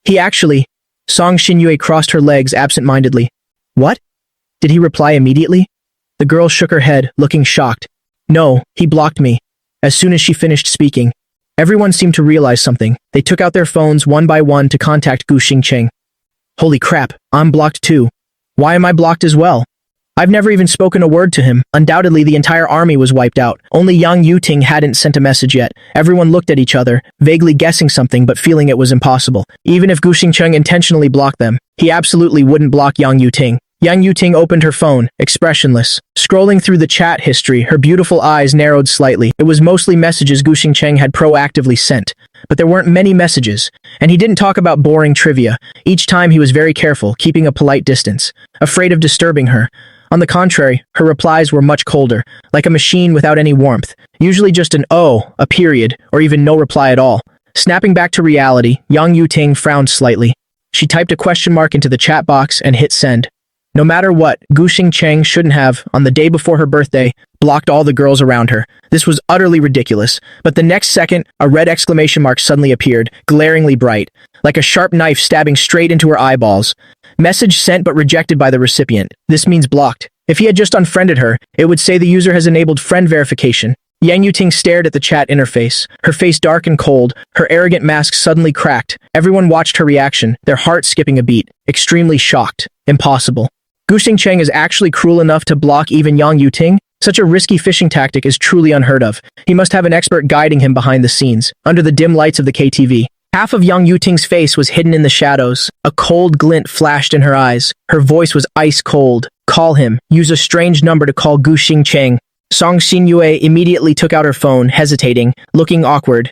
He actually... Song Xinyue crossed her legs absent-mindedly. What? Did he reply immediately? The girl shook her head, looking shocked. No, he blocked me. As soon as she finished speaking, everyone seemed to realize something. They took out their phones one by one to contact Gu Xingcheng. Holy crap, I'm blocked too. Why am I blocked as well? I've never even spoken a word to him. Undoubtedly, the entire army was wiped out. Only Yang Yuting hadn't sent a message yet. Everyone looked at each other, vaguely guessing something but feeling it was impossible. Even if Gu Xingcheng intentionally blocked them, he absolutely wouldn't block Yang Yuting. Yang Yuting opened her phone, expressionless. Scrolling through the chat history, her beautiful eyes narrowed slightly. It was mostly messages Gu Xingcheng had proactively sent. But there weren't many messages, and he didn't talk about boring trivia. Each time he was very careful, keeping a polite distance, afraid of disturbing her. On the contrary, her replies were much colder, like a machine without any warmth, usually just an "oh," a period, or even no reply at all. Snapping back to reality, Yang Yuting frowned slightly. She typed a question mark into the chat box and hit send. No matter what, Gu Xingcheng shouldn't have, on the day before her birthday, blocked all the girls around her. This was utterly ridiculous. But the next second, a red exclamation mark suddenly appeared, glaringly bright, like a sharp knife stabbing straight into her eyeballs. Message sent but rejected by the recipient. This means blocked. If he had just unfriended her, it would say the user has enabled friend verification. Yang Yuting stared at the chat interface, her face dark and cold, her arrogant mask suddenly cracked. Everyone watched her reaction, their hearts skipping a beat, extremely shocked. Impossible. Gu Xingcheng is actually cruel enough to block even Yang Yuting? Such a risky fishing tactic is truly unheard of. He must have an expert guiding him behind the scenes, under the dim lights of the KTV. Half of Yang Yuting's face was hidden in the shadows. A cold glint flashed in her eyes. Her voice was ice cold. Call him. Use a strange number to call Gu Xingcheng. Song Xinyue immediately took out her phone, hesitating, looking awkward.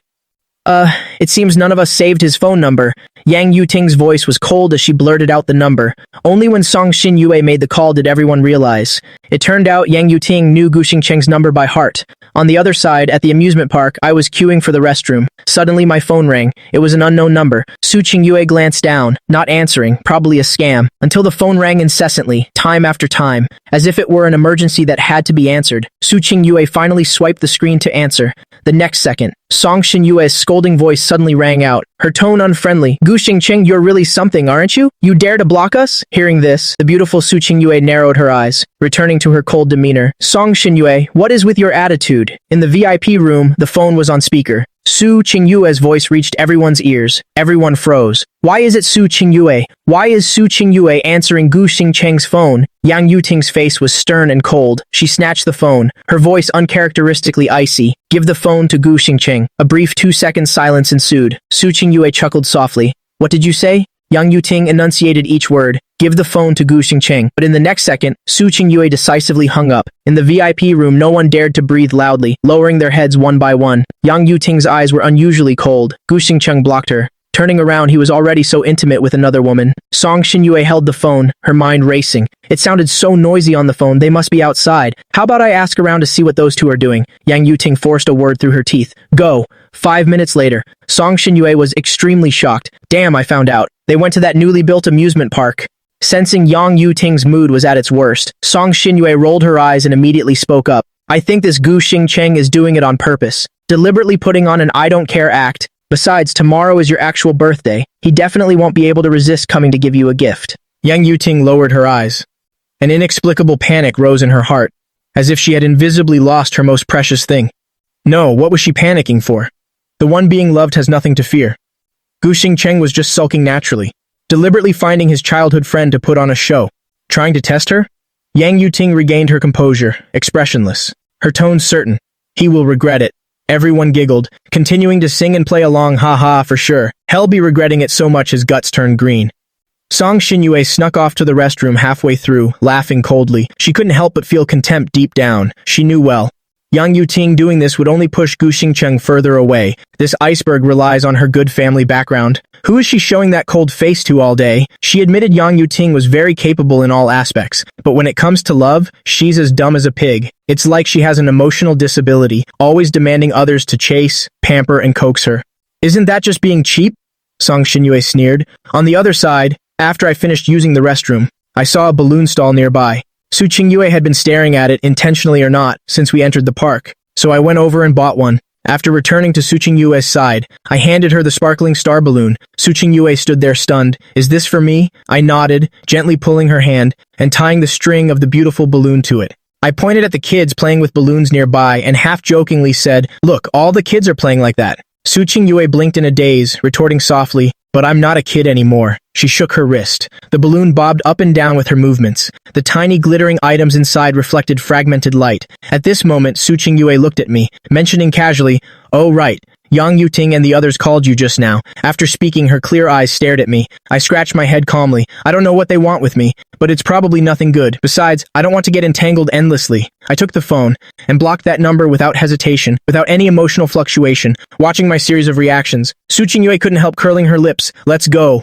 It seems none of us saved his phone number. Yang Yuting's voice was cold as she blurted out the number. Only when Song Xinyue made the call did everyone realize. It turned out Yang Yuting knew Gu Xingcheng's number by heart. On the other side, at the amusement park, I was queuing for the restroom. Suddenly my phone rang. It was an unknown number. Su Qingyue glanced down, not answering, probably a scam, until the phone rang incessantly, time after time, as if it were an emergency that had to be answered. Su Qingyue finally swiped the screen to answer. The next second, Song Xinyue's scolding voice suddenly rang out, her tone unfriendly. Gu Xingcheng, you're really something, aren't you? You dare to block us? Hearing this, the beautiful Su Qingyue narrowed her eyes, returning to her cold demeanor. Song Xinyue, what is with your attitude? In the VIP room, the phone was on speaker. Su Qingyue's voice reached everyone's ears. Everyone froze. Why is it Su Qingyue? Why is Su Qingyue answering Gu Xingcheng's phone? Yang Yuting's face was stern and cold. She snatched the phone, her voice uncharacteristically icy. Give the phone to Gu Xingcheng. A brief 2-second silence ensued. Su Qingyue chuckled softly. What did you say? Yang Yuting enunciated each word. Give the phone to Gu Xingcheng. But in the next second, Su Qingyue decisively hung up. In the VIP room, no one dared to breathe loudly, lowering their heads one by one. Yang Yuting's eyes were unusually cold. Gu Xingcheng blocked her. Turning around, he was already so intimate with another woman. Song Xinyue held the phone, her mind racing. It sounded so noisy on the phone, they must be outside. How about I ask around to see what those two are doing? Yang Yuting forced a word through her teeth. Go. 5 minutes later, Song Xinyue was extremely shocked. Damn, I found out. They went to that newly built amusement park. Sensing Yang Yuting's mood was at its worst, Song Xinyue rolled her eyes and immediately spoke up. I think this Gu Xingcheng is doing it on purpose, deliberately putting on an I don't care act. Besides, tomorrow is your actual birthday. He definitely won't be able to resist coming to give you a gift. Yang Yuting lowered her eyes. An inexplicable panic rose in her heart, as if she had invisibly lost her most precious thing. No, what was she panicking for? The one being loved has nothing to fear. Gu Xingcheng was just sulking naturally, deliberately finding his childhood friend to put on a show. Trying to test her? Yang Yuting regained her composure, expressionless, her tone certain. He will regret it. Everyone giggled, continuing to sing and play along, ha-ha, for sure. He'll be regretting it so much his guts turned green. Song Xinyue snuck off to the restroom halfway through, laughing coldly. She couldn't help but feel contempt deep down. She knew well. Yang Yuting doing this would only push Gu Xingcheng further away. This iceberg relies on her good family background. Who is she showing that cold face to all day? She admitted Yang Yuting was very capable in all aspects, but when it comes to love, she's as dumb as a pig. It's like she has an emotional disability, always demanding others to chase, pamper, and coax her. Isn't that just being cheap? Song Xinyue sneered. On the other side, after I finished using the restroom, I saw a balloon stall nearby. Su Qingyue had been staring at it, intentionally or not, since we entered the park, so I went over and bought one. After returning to Su Qingyue's side, I handed her the sparkling star balloon. Su Qingyue stood there stunned. Is this for me? I nodded, gently pulling her hand and tying the string of the beautiful balloon to it. I pointed at the kids playing with balloons nearby and half-jokingly said, "Look, all the kids are playing like that." Su Qingyue blinked in a daze, retorting softly, "But I'm not a kid anymore." She shook her wrist. The balloon bobbed up and down with her movements. The tiny glittering items inside reflected fragmented light. At this moment, Su Qingyue looked at me, mentioning casually, "Oh right, Yang Yuting and the others called you just now." After speaking, her clear eyes stared at me. I scratched my head calmly. I don't know what they want with me, but it's probably nothing good. Besides, I don't want to get entangled endlessly. I took the phone and blocked that number without hesitation, without any emotional fluctuation, watching my series of reactions. Su Qingyue couldn't help curling her lips. Let's go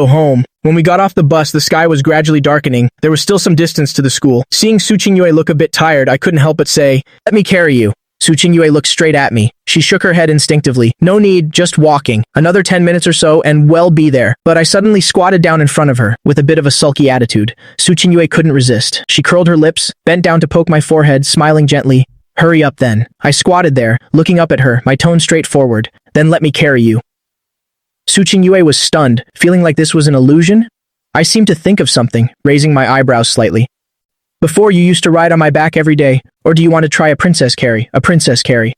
home. When we got off the bus, the sky was gradually darkening. There was still some distance to the school. Seeing Su Qingyue look a bit tired, I couldn't help but say, "Let me carry you." Su Qingyue looked straight at me. She shook her head instinctively. "No need, just walking. Another 10 minutes or so and we'll be there." But I suddenly squatted down in front of her, with a bit of a sulky attitude. Su Qingyue couldn't resist. She curled her lips, bent down to poke my forehead, smiling gently. "Hurry up then." I squatted there, looking up at her, my tone straightforward. "Then let me carry you." Su Qingyue was stunned, feeling like this was an illusion. I seemed to think of something, raising my eyebrows slightly. "Before, you used to ride on my back every day, or do you want to try a princess carry?" "A princess carry."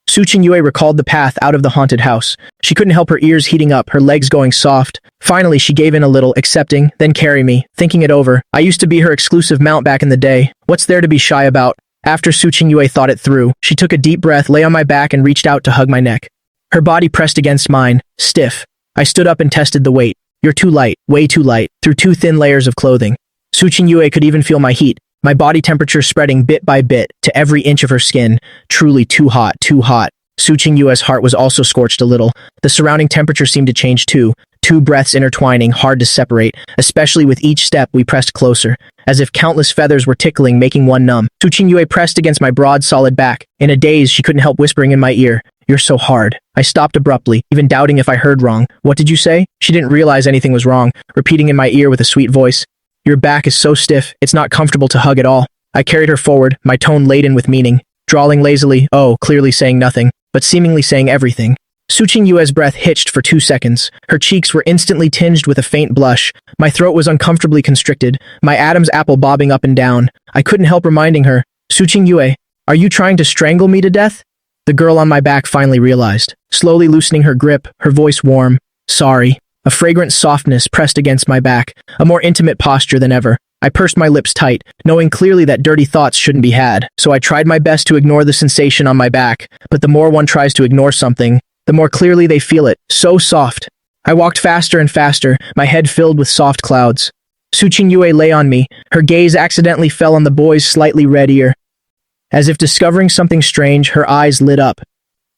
Su Qingyue recalled the path out of the haunted house. She couldn't help her ears heating up, her legs going soft. Finally, she gave in a little, accepting, "Then carry me." Thinking it over, I used to be her exclusive mount back in the day. What's there to be shy about? After Su Qingyue thought it through, she took a deep breath, lay on my back, and reached out to hug my neck. Her body pressed against mine, stiff. I stood up and tested the weight. "You're too light, way too light," through 2 thin layers of clothing. Su Qingyue could even feel my heat, my body temperature spreading bit by bit to every inch of her skin. Truly too hot, too hot. Su Qingyue's heart was also scorched a little. The surrounding temperature seemed to change too. 2 breaths intertwining, hard to separate. Especially with each step, we pressed closer, as if countless feathers were tickling, making one numb. Su Qingyue pressed against my broad, solid back. In a daze, she couldn't help whispering in my ear, "You're so hard." I stopped abruptly, even doubting if I heard wrong. "What did you say?" She didn't realize anything was wrong, repeating in my ear with a sweet voice, "Your back is so stiff, it's not comfortable to hug at all." I carried her forward, my tone laden with meaning, drawling lazily, clearly saying nothing, but seemingly saying everything. Su Qingyue's breath hitched for 2 seconds. Her cheeks were instantly tinged with a faint blush. My throat was uncomfortably constricted, my Adam's apple bobbing up and down. I couldn't help reminding her, "Su Qingyue, are you trying to strangle me to death?" The girl on my back finally realized, slowly loosening her grip, her voice warm. "Sorry." A fragrant softness pressed against my back, a more intimate posture than ever. I pursed my lips tight, knowing clearly that dirty thoughts shouldn't be had, so I tried my best to ignore the sensation on my back, but the more one tries to ignore something, the more clearly they feel it. So soft. I walked faster and faster, my head filled with soft clouds. Su Qingyue lay on me. Her gaze accidentally fell on the boy's slightly red ear. As if discovering something strange, her eyes lit up.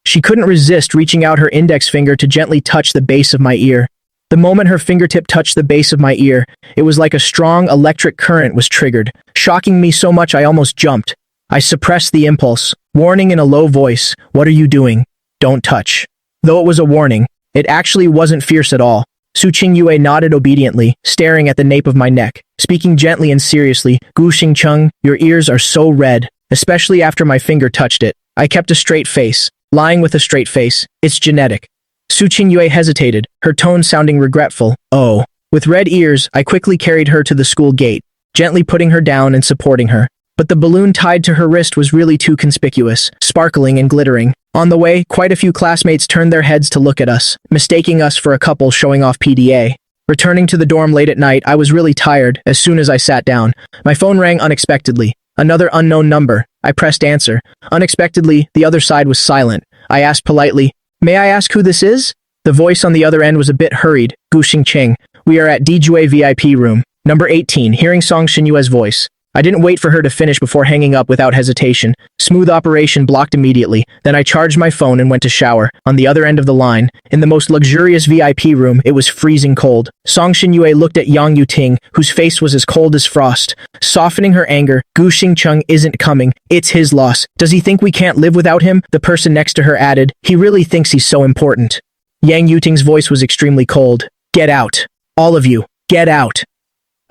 She couldn't resist reaching out her index finger to gently touch the base of my ear. The moment her fingertip touched the base of my ear, it was like a strong electric current was triggered, shocking me so much I almost jumped. I suppressed the impulse, warning in a low voice, "What are you doing? Don't touch." Though it was a warning, it actually wasn't fierce at all. Su Qingyue nodded obediently, staring at the nape of my neck, speaking gently and seriously, "Gu Xingcheng, your ears are so red," especially after my finger touched it. I kept a straight face, lying with a straight face. "It's genetic." Su Qingyue hesitated, her tone sounding regretful. "Oh." With red ears, I quickly carried her to the school gate, gently putting her down and supporting her. But the balloon tied to her wrist was really too conspicuous, sparkling and glittering. On the way, quite a few classmates turned their heads to look at us, mistaking us for a couple showing off PDA. Returning to the dorm late at night, I was really tired. As soon as I sat down, my phone rang unexpectedly. Another unknown number. I pressed answer. Unexpectedly, the other side was silent. I asked politely, "May I ask who this is?" The voice on the other end was a bit hurried. "Gu Xingcheng. We are at Dijue VIP room. Number 18, hearing Song Xinyue's voice. I didn't wait for her to finish before hanging up without hesitation. Smooth operation blocked immediately. Then I charged my phone and went to shower. On the other end of the line, in the most luxurious VIP room, it was freezing cold. Song Xinyue looked at Yang Yuting, whose face was as cold as frost. Softening her anger, Gu Xingcheng isn't coming. It's his loss. Does he think we can't live without him? The person next to her added. He really thinks he's so important. Yang Yuting's voice was extremely cold. Get out. All of you, get out.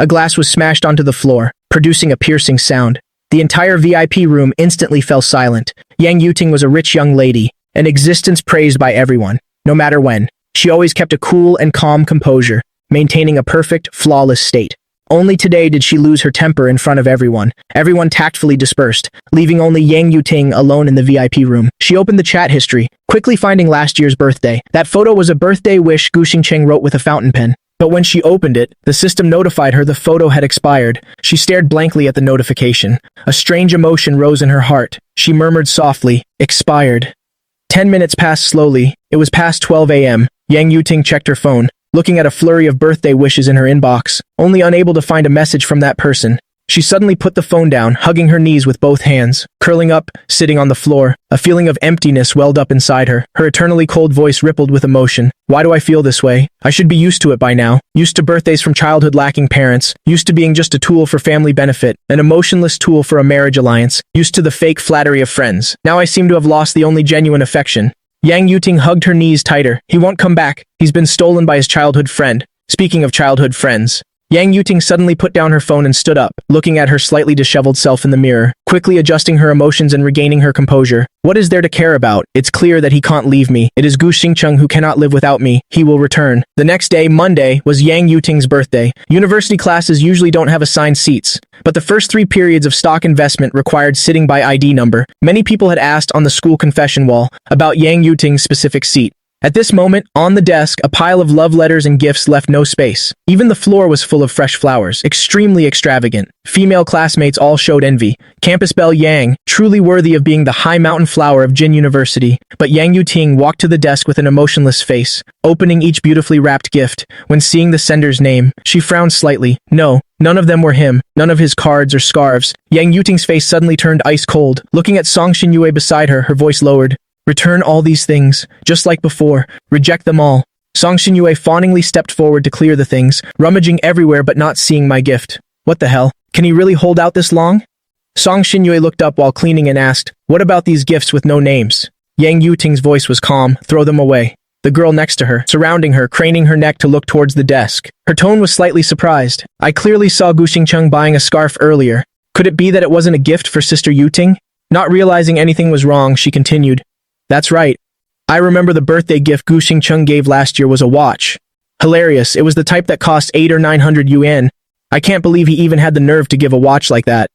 A glass was smashed onto the floor, producing a piercing sound. The entire VIP room instantly fell silent. Yang Yuting was a rich young lady, an existence praised by everyone, no matter when. She always kept a cool and calm composure, maintaining a perfect, flawless state. Only today did she lose her temper in front of everyone. Everyone tactfully dispersed, leaving only Yang Yuting alone in the VIP room. She opened the chat history, quickly finding last year's birthday. That photo was a birthday wish Gu Xingcheng wrote with a fountain pen. But when she opened it, the system notified her the photo had expired. She stared blankly at the notification. A strange emotion rose in her heart. She murmured softly, expired. 10 minutes passed slowly. It was past 12 a.m. Yang Yuting checked her phone, looking at a flurry of birthday wishes in her inbox, only unable to find a message from that person. She suddenly put the phone down, hugging her knees with both hands. Curling up, sitting on the floor, a feeling of emptiness welled up inside her. Her eternally cold voice rippled with emotion. Why do I feel this way? I should be used to it by now. Used to birthdays from childhood lacking parents. Used to being just a tool for family benefit. An emotionless tool for a marriage alliance. Used to the fake flattery of friends. Now I seem to have lost the only genuine affection. Yang Yuting hugged her knees tighter. He won't come back. He's been stolen by his childhood friend. Speaking of childhood friends. Yang Yuting suddenly put down her phone and stood up, looking at her slightly disheveled self in the mirror, quickly adjusting her emotions and regaining her composure. What is there to care about? It's clear that he can't leave me. It is Gu Xingcheng who cannot live without me. He will return. The next day, Monday, was Yang Yuting's birthday. University classes usually don't have assigned seats, but the first 3 periods of stock investment required sitting by ID number. Many people had asked on the school confession wall about Yang Yuting's specific seat. At this moment, on the desk, a pile of love letters and gifts left no space. Even the floor was full of fresh flowers, extremely extravagant. Female classmates all showed envy. Campus belle Yang, truly worthy of being the high mountain flower of Jin University. But Yang Yuting walked to the desk with an emotionless face, opening each beautifully wrapped gift. When seeing the sender's name, she frowned slightly. No, none of them were him, none of his cards or scarves. Yang Yuting's face suddenly turned ice cold. Looking at Song Xinyue beside her, her voice lowered. Return all these things, just like before. Reject them all. Song Xinyue fawningly stepped forward to clear the things, rummaging everywhere but not seeing my gift. What the hell? Can he really hold out this long? Song Xinyue looked up while cleaning and asked, what about these gifts with no names? Yang Yuting's voice was calm. Throw them away. The girl next to her, surrounding her, craning her neck to look towards the desk. Her tone was slightly surprised. I clearly saw Gu Xingcheng buying a scarf earlier. Could it be that it wasn't a gift for Sister Yuting? Not realizing anything was wrong, she continued. That's right. I remember the birthday gift Gu Xingcheng gave last year was a watch. Hilarious, it was the type that cost 800 or 900 yuan. I can't believe he even had the nerve to give a watch like that.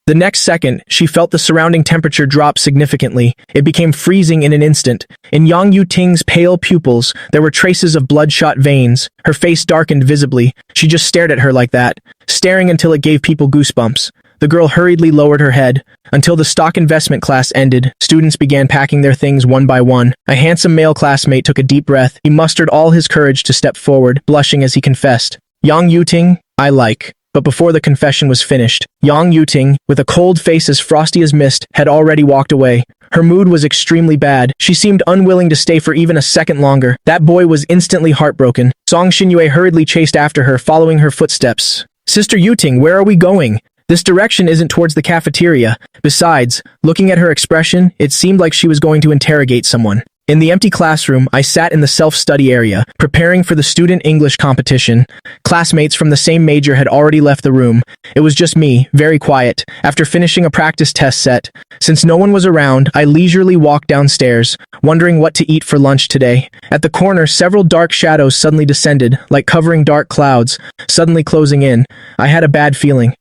The next second, she felt the surrounding temperature drop significantly. It became freezing in an instant. In Yang Yuting's pale pupils, there were traces of bloodshot veins. Her face darkened visibly. She just stared at her like that, staring until it gave people goosebumps. The girl hurriedly lowered her head. Until the stock investment class ended, students began packing their things one by one. A handsome male classmate took a deep breath. He mustered all his courage to step forward, blushing as he confessed. Yang Yuting, I like. But before the confession was finished, Yang Yuting, with a cold face as frosty as mist, had already walked away. Her mood was extremely bad. She seemed unwilling to stay for even a second longer. That boy was instantly heartbroken. Song Xinyue hurriedly chased after her, following her footsteps. Sister Yuting, where are we going? This direction isn't towards the cafeteria. Besides, looking at her expression, it seemed like she was going to interrogate someone. In the empty classroom, I sat in the self-study area, preparing for the student English competition. Classmates from the same major had already left the room. It was just me, very quiet, after finishing a practice test set. Since no one was around, I leisurely walked downstairs, wondering what to eat for lunch today. At the corner, several dark shadows suddenly descended, like covering dark clouds, suddenly closing in. I had a bad feeling.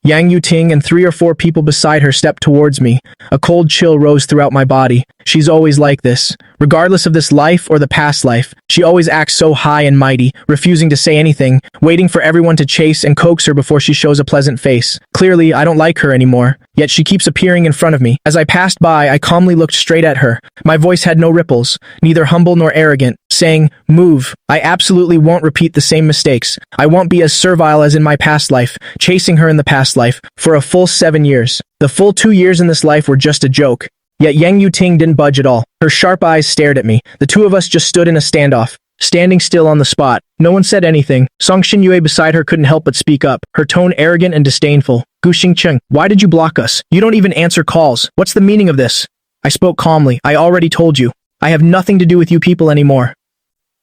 Yang Yuting and 3 or 4 people beside her stepped towards me. A cold chill rose throughout my body. She's always like this. Regardless of this life or the past life, she always acts so high and mighty, refusing to say anything, waiting for everyone to chase and coax her before she shows a pleasant face. Clearly, I don't like her anymore, yet she keeps appearing in front of me. As I passed by, I calmly looked straight at her. My voice had no ripples, neither humble nor arrogant, saying, "Move. I absolutely won't repeat the same mistakes. I won't be as servile as in my past life, chasing her in the past life, for a full 7 years. The full 2 years in this life were just a joke." Yet Yang Yuting didn't budge at all. Her sharp eyes stared at me. The two of us just stood in a standoff, standing still on the spot. No one said anything. Song Xinyue beside her couldn't help but speak up, her tone arrogant and disdainful. "Gu Xingcheng, why did you block us? You don't even answer calls. What's the meaning of this?" I spoke calmly. "I already told you. I have nothing to do with you people anymore."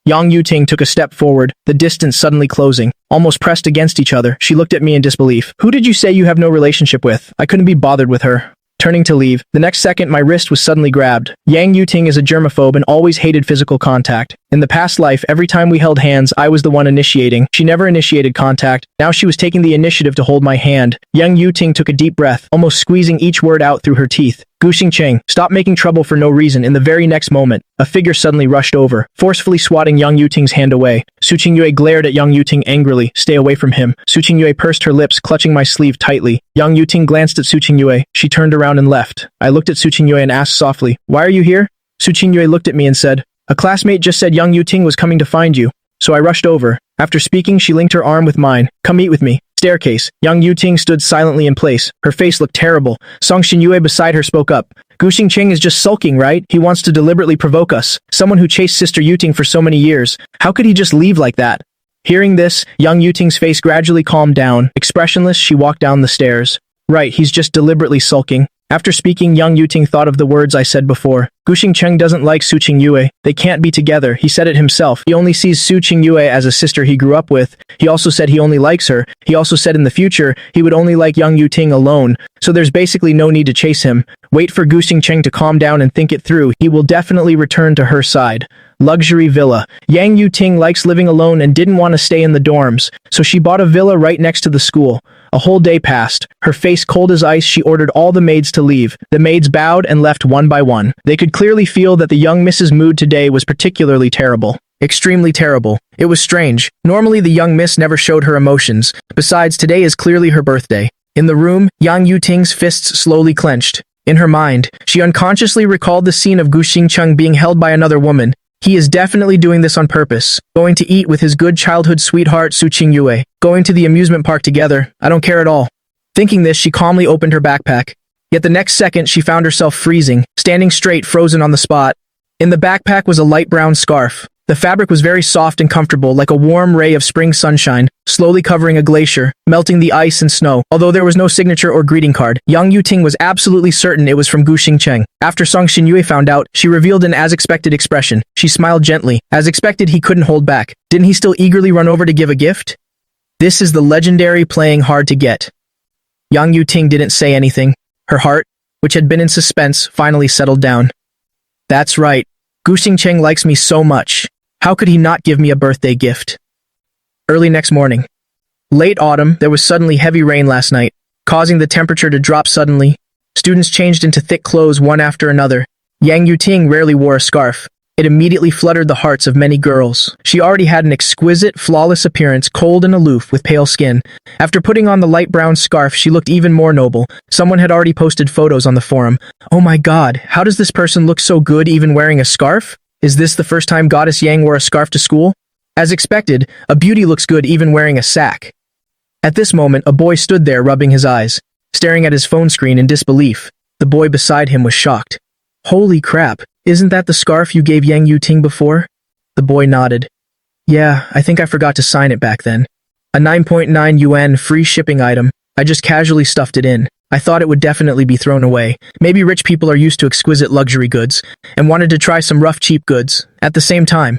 Yang Yuting took a step forward, the distance suddenly closing. Almost pressed against each other, she looked at me in disbelief. "Who did you say you have no relationship with?" I couldn't be bothered with her. Turning to leave, the next second my wrist was suddenly grabbed. Yang Yuting is a germaphobe and always hated physical contact. In the past life, every time we held hands, I was the one initiating. She never initiated contact. Now she was taking the initiative to hold my hand. Yang Yuting took a deep breath, almost squeezing each word out through her teeth. "Gu Xingcheng, stop making trouble for no reason." In the very next moment, a figure suddenly rushed over, forcefully swatting Yang Yuting's hand away. Su Qingyue glared at Yang Yuting angrily. "Stay away from him." Su Qingyue pursed her lips, clutching my sleeve tightly. Yang Yuting glanced at Su Qingyue. She turned around and left. I looked at Su Qingyue and asked softly, "Why are you here?" Su Qingyue looked at me and said, "A classmate just said Yang Yuting was coming to find you." So I rushed over. After speaking, she linked her arm with mine. "Come eat with me." Staircase. Yang Yuting stood silently in place. Her face looked terrible. Song Xinyue beside her spoke up. "Gu Xingcheng is just sulking, right? He wants to deliberately provoke us. Someone who chased Sister Yuting for so many years. How could he just leave like that?" Hearing this, Yang Yuting's face gradually calmed down. Expressionless, she walked down the stairs. "Right, he's just deliberately sulking." After speaking, Yang Yuting thought of the words I said before. Gu Xingcheng doesn't like Su Qingyue. They can't be together. He said it himself. He only sees Su Qingyue as a sister he grew up with. He also said he only likes her. He also said in the future, he would only like Yang Yuting alone. So there's basically no need to chase him. Wait for Gu Xingcheng to calm down and think it through. He will definitely return to her side. Luxury villa. Yang Yuting likes living alone and didn't want to stay in the dorms, so she bought a villa right next to the school. A whole day passed. Her face cold as ice, she ordered all the maids to leave. The maids bowed and left one by one. They could clearly feel that the young Miss's mood today was particularly terrible. Extremely terrible. It was strange. Normally the young Miss never showed her emotions. Besides, today is clearly her birthday. In the room, Yang Yuting's fists slowly clenched. In her mind, she unconsciously recalled the scene of Gu Xingcheng being held by another woman. He is definitely doing this on purpose. Going to eat with his good childhood sweetheart Su Qingyue. Going to the amusement park together. I don't care at all. Thinking this, she calmly opened her backpack. Yet the next second, she found herself freezing, standing straight, frozen on the spot. In the backpack was a light brown scarf. The fabric was very soft and comfortable, like a warm ray of spring sunshine, slowly covering a glacier, melting the ice and snow. Although there was no signature or greeting card, Yang Yuting was absolutely certain it was from Gu Xingcheng. After Song Xinyue found out, she revealed an as-expected expression. She smiled gently. As expected, he couldn't hold back. Didn't he still eagerly run over to give a gift? This is the legendary playing hard to get. Yang Yuting didn't say anything. Her heart, which had been in suspense, finally settled down. That's right. Gu Xingcheng likes me so much. How could he not give me a birthday gift? Early next morning. Late autumn, there was suddenly heavy rain last night, causing the temperature to drop suddenly. Students changed into thick clothes one after another. Yang Yuting rarely wore a scarf. It immediately fluttered the hearts of many girls. She already had an exquisite, flawless appearance, cold and aloof, with pale skin. After putting on the light brown scarf, she looked even more noble. Someone had already posted photos on the forum. Oh my god, how does this person look so good even wearing a scarf? Is this the first time Goddess Yang wore a scarf to school? As expected, a beauty looks good even wearing a sack. At this moment, a boy stood there rubbing his eyes, staring at his phone screen in disbelief. The boy beside him was shocked. Holy crap, isn't that the scarf you gave Yang Yuting before? The boy nodded. Yeah, I think I forgot to sign it back then. A 9.9 yuan free shipping item. I just casually stuffed it in. I thought it would definitely be thrown away. Maybe rich people are used to exquisite luxury goods, and wanted to try some rough cheap goods, at the same time.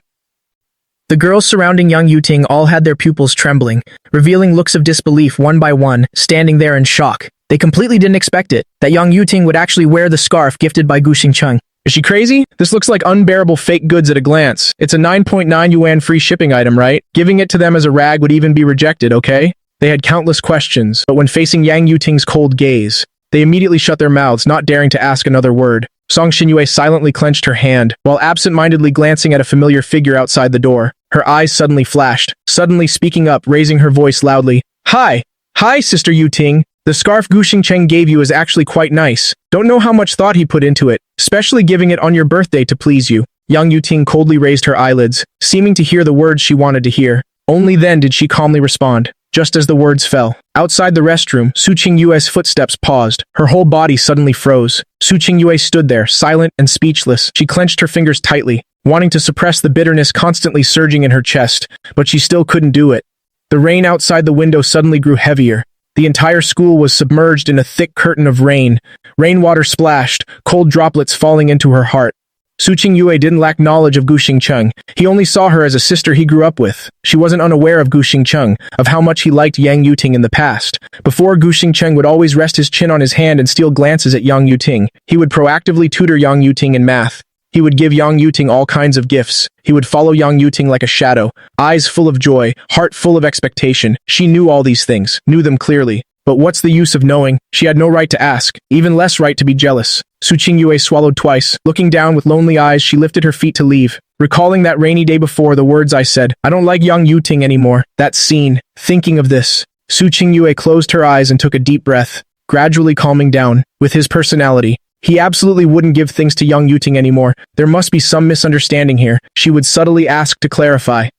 The girls surrounding Yang Yuting all had their pupils trembling, revealing looks of disbelief one by one, standing there in shock. They completely didn't expect it, that Yang Yuting would actually wear the scarf gifted by Gu Xingcheng. Is she crazy? This looks like unbearable fake goods at a glance. It's a 9.9 yuan free shipping item, right? Giving it to them as a rag would even be rejected, okay? They had countless questions, but when facing Yang Yuting's cold gaze, they immediately shut their mouths, not daring to ask another word. Song Xinyue silently clenched her hand, while absent-mindedly glancing at a familiar figure outside the door. Her eyes suddenly flashed, suddenly speaking up, raising her voice loudly. Hi! Hi, Sister Yuting! The scarf Gu Xingcheng gave you is actually quite nice. Don't know how much thought he put into it, especially giving it on your birthday to please you. Yang Yuting coldly raised her eyelids, seeming to hear the words she wanted to hear. Only then did she calmly respond. Just as the words fell. Outside the restroom, Su Qingyue's footsteps paused. Her whole body suddenly froze. Su Qingyue stood there, silent and speechless. She clenched her fingers tightly, wanting to suppress the bitterness constantly surging in her chest, but she still couldn't do it. The rain outside the window suddenly grew heavier. The entire school was submerged in a thick curtain of rain. Rainwater splashed, cold droplets falling into her heart. Su Qingyue didn't lack knowledge of Gu Xingcheng. He only saw her as a sister he grew up with. She wasn't unaware of Gu Xingcheng, of how much he liked Yang Yuting in the past. Before, Gu Xingcheng would always rest his chin on his hand and steal glances at Yang Yuting. He would proactively tutor Yang Yuting in math. He would give Yang Yuting all kinds of gifts. He would follow Yang Yuting like a shadow, eyes full of joy, heart full of expectation. She knew all these things, knew them clearly. But what's the use of knowing? She had no right to ask, even less right to be jealous. Su Qingyue swallowed twice. Looking down with lonely eyes, she lifted her feet to leave. Recalling that rainy day before, the words I said, I don't like Yang Yuting anymore. That scene. Thinking of this. Su Qingyue closed her eyes and took a deep breath, gradually calming down. With his personality, he absolutely wouldn't give things to Yang Yuting anymore. There must be some misunderstanding here. She would subtly ask to clarify.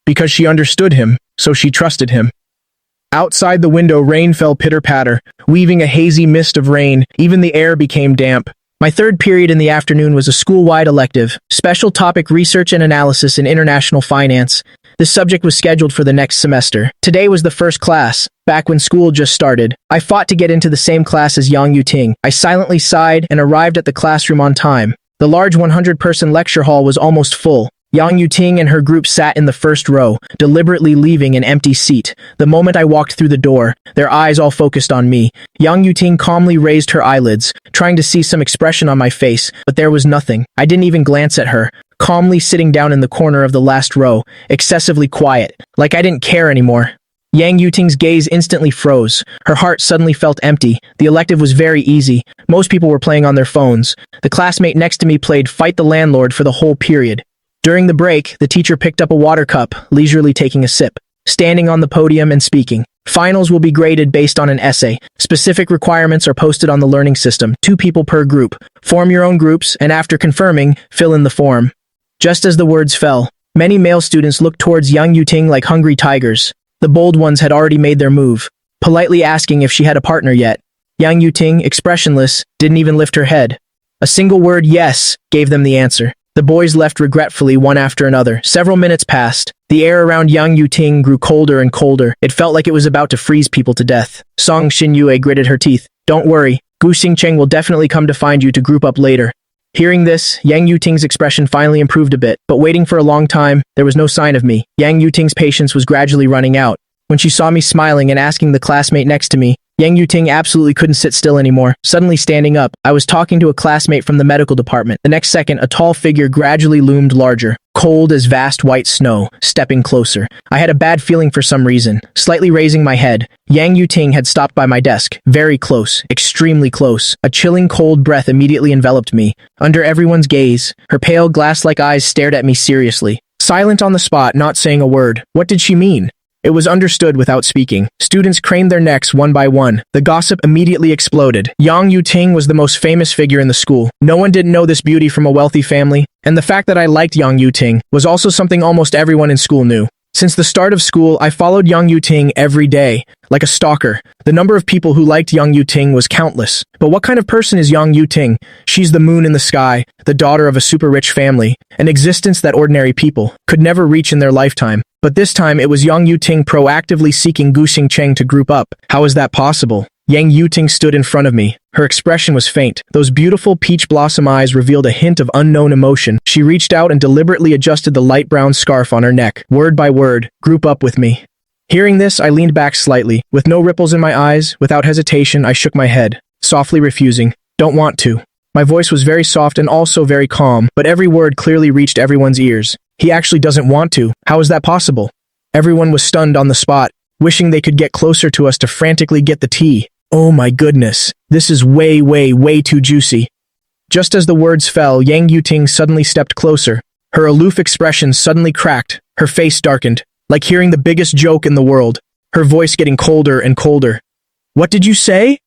Because she understood him, so she trusted him. Outside the window, rain fell pitter-patter, weaving a hazy mist of rain. Even the air became damp. My third period in the afternoon was a school-wide elective, special topic research and analysis in international finance. This subject was scheduled for the next semester. Today was the first class, back when school just started. I fought to get into the same class as Yang Yuting. I silently sighed and arrived at the classroom on time. The large 100-person lecture hall was almost full. Yang Yuting and her group sat in the first row, deliberately leaving an empty seat. The moment I walked through the door, their eyes all focused on me. Yang Yuting calmly raised her eyelids, trying to see some expression on my face, but there was nothing. I didn't even glance at her, calmly sitting down in the corner of the last row, excessively quiet, like I didn't care anymore. Yang Yuting's gaze instantly froze. Her heart suddenly felt empty. The elective was very easy. Most people were playing on their phones. The classmate next to me played Fight the Landlord for the whole period. During the break, the teacher picked up a water cup, leisurely taking a sip, standing on the podium and speaking. Finals will be graded based on an essay. Specific requirements are posted on the learning system, 2 people per group. Form your own groups, and after confirming, fill in the form. Just as the words fell, many male students looked towards Yang Yuting like hungry tigers. The bold ones had already made their move, politely asking if she had a partner yet. Yang Yuting, expressionless, didn't even lift her head. A single word, yes, gave them the answer. The boys left regretfully one after another. Several minutes passed. The air around Yang Yuting grew colder and colder. It felt like it was about to freeze people to death. Song Xinyue gritted her teeth. Don't worry, Gu Xingcheng will definitely come to find you to group up later. Hearing this, Yang Yuting's expression finally improved a bit, but waiting for a long time, there was no sign of me. Yang Yuting's patience was gradually running out. When she saw me smiling and asking the classmate next to me, Yang Yuting absolutely couldn't sit still anymore. Suddenly standing up, I was talking to a classmate from the medical department. The next second, a tall figure gradually loomed larger, cold as vast white snow, stepping closer. I had a bad feeling for some reason. Slightly raising my head, Yang Yuting had stopped by my desk, very close, extremely close. A chilling cold breath immediately enveloped me. Under everyone's gaze, her pale glass-like eyes stared at me seriously. Silent on the spot, not saying a word. What did she mean? It was understood without speaking. Students craned their necks one by one. The gossip immediately exploded. Yang Yuting was the most famous figure in the school. No one didn't know this beauty from a wealthy family, and the fact that I liked Yang Yuting was also something almost everyone in school knew. Since the start of school, I followed Yang Yuting every day, like a stalker. The number of people who liked Yang Yuting was countless. But what kind of person is Yang Yuting? She's the moon in the sky, the daughter of a super rich family, an existence that ordinary people could never reach in their lifetime. But this time, it was Yang Yuting proactively seeking Gu Xingcheng to group up. How is that possible? Yang Yuting stood in front of me. Her expression was faint. Those beautiful peach blossom eyes revealed a hint of unknown emotion. She reached out and deliberately adjusted the light brown scarf on her neck. Word by word, group up with me. Hearing this, I leaned back slightly. With no ripples in my eyes, without hesitation, I shook my head, softly refusing. Don't want to. My voice was very soft and also very calm, but every word clearly reached everyone's ears. He actually doesn't want to. How is that possible? Everyone was stunned on the spot, wishing they could get closer to us to frantically get the tea. Oh my goodness, this is way too juicy. Just as the words fell, Yang Yuting suddenly stepped closer. Her aloof expression suddenly cracked, her face darkened, like hearing the biggest joke in the world, her voice getting colder and colder. What did you say?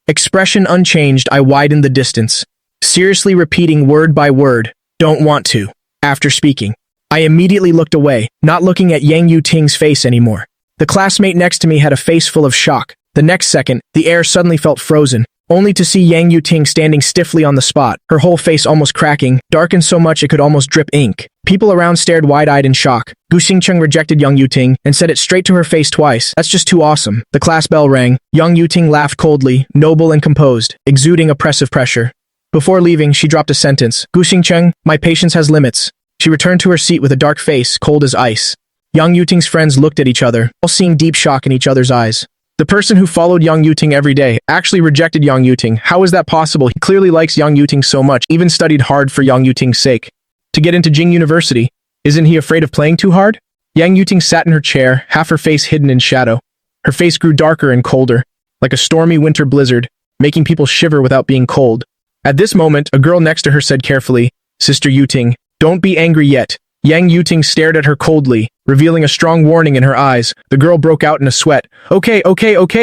Expression unchanged, I widened the distance, seriously repeating word by word, don't want to. After speaking, I immediately looked away, not looking at Yang Yuting's face anymore. The classmate next to me had a face full of shock. The next second, the air suddenly felt frozen, only to see Yang Yuting standing stiffly on the spot, her whole face almost cracking, darkened so much it could almost drip ink. People around stared wide-eyed in shock. Gu Xingcheng rejected Yang Yuting and said it straight to her face twice. That's just too awesome. The class bell rang. Yang Yuting laughed coldly, noble and composed, exuding oppressive pressure. Before leaving, she dropped a sentence. Gu Xingcheng, my patience has limits. She returned to her seat with a dark face, cold as ice. Yang Yuting's friends looked at each other, all seeing deep shock in each other's eyes. The person who followed Yang Yuting every day actually rejected Yang Yuting. How is that possible? He clearly likes Yang Yuting so much, even studied hard for Yang Yuting's sake. To get into Jing University, isn't he afraid of playing too hard? Yang Yuting sat in her chair, half her face hidden in shadow. Her face grew darker and colder, like a stormy winter blizzard, making people shiver without being cold. At this moment, a girl next to her said carefully, Sister Yuting, don't be angry yet. Yang Yuting stared at her coldly, revealing a strong warning in her eyes. The girl broke out in a sweat. Okay,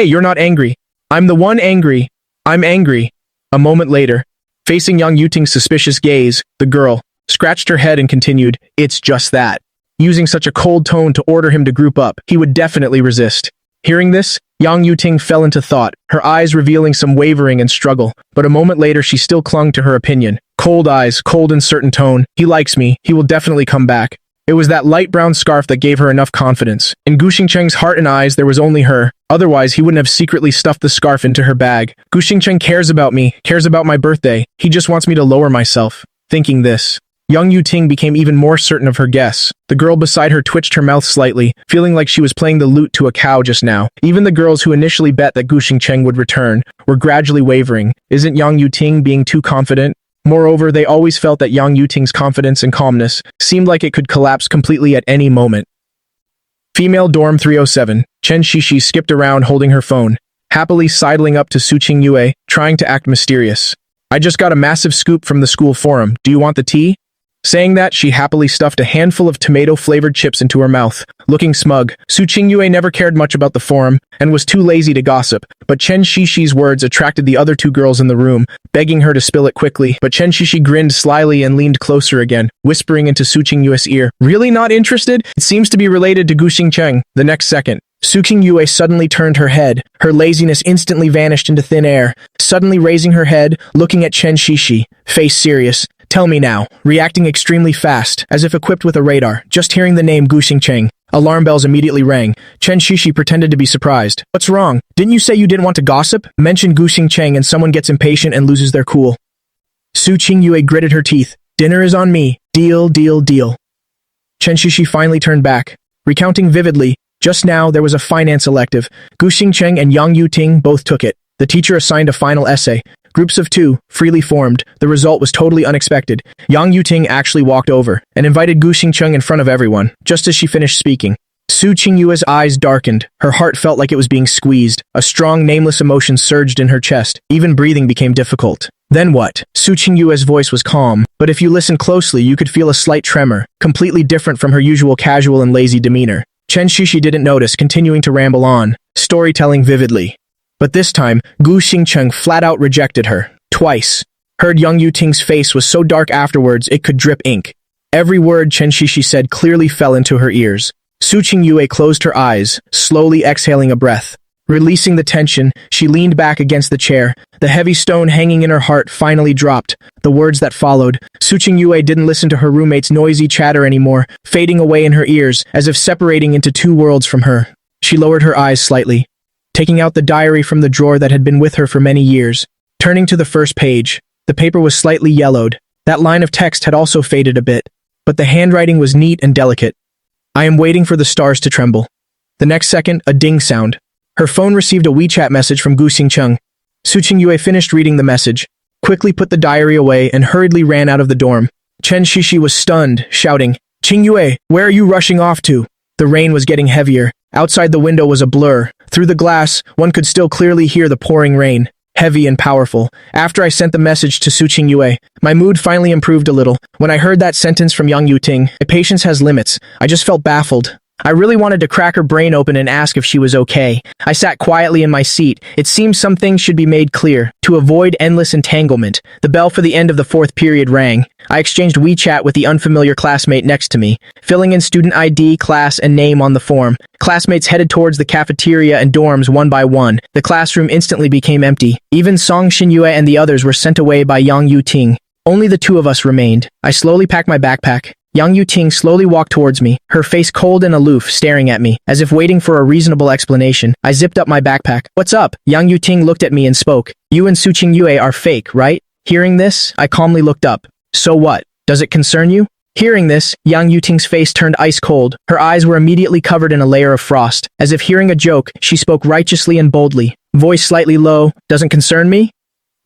you're not angry. I'm the one angry. I'm angry. A moment later, facing Yang Yuting's suspicious gaze, the girl scratched her head and continued, It's just that. Using such a cold tone to order him to group up, he would definitely resist. Hearing this, Yang Yuting fell into thought, her eyes revealing some wavering and struggle, but a moment later she still clung to her opinion. Cold eyes, cold and certain tone. He likes me. He will definitely come back. It was that light brown scarf that gave her enough confidence. In Gu Xingcheng's heart and eyes, there was only her. Otherwise, he wouldn't have secretly stuffed the scarf into her bag. Gu Xingcheng cares about me, cares about my birthday. He just wants me to lower myself. Thinking this, Yang Yuting became even more certain of her guess. The girl beside her twitched her mouth slightly, feeling like she was playing the lute to a cow just now. Even the girls who initially bet that Gu Xingcheng would return were gradually wavering. Isn't Yang Yuting being too confident? Moreover, they always felt that Yang Yuting's confidence and calmness seemed like it could collapse completely at any moment. Female dorm 307. Chen Shishi skipped around holding her phone, happily sidling up to Su Qingyue, trying to act mysterious. I just got a massive scoop from the school forum. Do you want the tea? Saying that, she happily stuffed a handful of tomato-flavored chips into her mouth. Looking smug, Su Qingyue never cared much about the forum and was too lazy to gossip, but Chen Shishi's words attracted the other two girls in the room, begging her to spill it quickly. But Chen Shishi grinned slyly and leaned closer again, whispering into Su Qingyue's ear, Really not interested? It seems to be related to Gu Xingcheng. The next second, Su Qingyue suddenly turned her head. Her laziness instantly vanished into thin air, suddenly raising her head, looking at Chen Shishi, face serious. Tell me now, reacting extremely fast, as if equipped with a radar, just hearing the name Gu Xingcheng. Alarm bells immediately rang. Chen Shishi pretended to be surprised. What's wrong? Didn't you say you didn't want to gossip? Mention Gu Xingcheng and someone gets impatient and loses their cool. Su Qingyue gritted her teeth. Dinner is on me. Deal. Chen Shishi finally turned back, recounting vividly. Just now, there was a finance elective. Gu Xingcheng and Yang Yuting both took it. The teacher assigned a final essay. Groups of two, freely formed. The result was totally unexpected. Yang Yuting actually walked over and invited Gu Xingcheng in front of everyone, just as she finished speaking. Su Qingyue's eyes darkened. Her heart felt like it was being squeezed. A strong, nameless emotion surged in her chest. Even breathing became difficult. Then what? Su Qingyue's voice was calm, but if you listened closely, you could feel a slight tremor, completely different from her usual casual and lazy demeanor. Chen Shishi didn't notice, continuing to ramble on, storytelling vividly. But this time, Gu Xingcheng flat out rejected her. Twice. Heard Yang Yuting's face was so dark afterwards it could drip ink. Every word Chen Shishi said clearly fell into her ears. Su Qingyue closed her eyes, slowly exhaling a breath. Releasing the tension, she leaned back against the chair. The heavy stone hanging in her heart finally dropped. The words that followed. Su Qingyue didn't listen to her roommate's noisy chatter anymore, fading away in her ears, as if separating into two worlds from her. She lowered her eyes slightly, taking out the diary from the drawer that had been with her for many years. Turning to the first page, the paper was slightly yellowed. That line of text had also faded a bit, but the handwriting was neat and delicate. I am waiting for the stars to tremble. The next second, a ding sound. Her phone received a WeChat message from Gu Xingcheng. Su Qingyue finished reading the message, quickly put the diary away, and hurriedly ran out of the dorm. Chen Shishi was stunned, shouting, Qingyue, where are you rushing off to? The rain was getting heavier. Outside the window was a blur. Through the glass, one could still clearly hear the pouring rain, heavy and powerful. After I sent the message to Su Qingyue, my mood finally improved a little. When I heard that sentence from Yang Yuting, my patience has limits, I just felt baffled. I really wanted to crack her brain open and ask if she was okay. I sat quietly in my seat. It seemed some things should be made clear. To avoid endless entanglement, the bell for the end of the fourth period rang. I exchanged WeChat with the unfamiliar classmate next to me, filling in student ID, class, and name on the form. Classmates headed towards the cafeteria and dorms one by one. The classroom instantly became empty. Even Song Xinyue and the others were sent away by Yang Yuting. Only the two of us remained. I slowly packed my backpack. Yang Yuting slowly walked towards me, her face cold and aloof, staring at me, as if waiting for a reasonable explanation. I zipped up my backpack. "What's up?" Yang Yuting looked at me and spoke. "You and Su Qingyue are fake, right?" Hearing this, I calmly looked up. "So what? Does it concern you?" Hearing this, Yang Yuting's face turned ice cold. Her eyes were immediately covered in a layer of frost. As if hearing a joke, she spoke righteously and boldly. Voice slightly low, "Doesn't concern me?"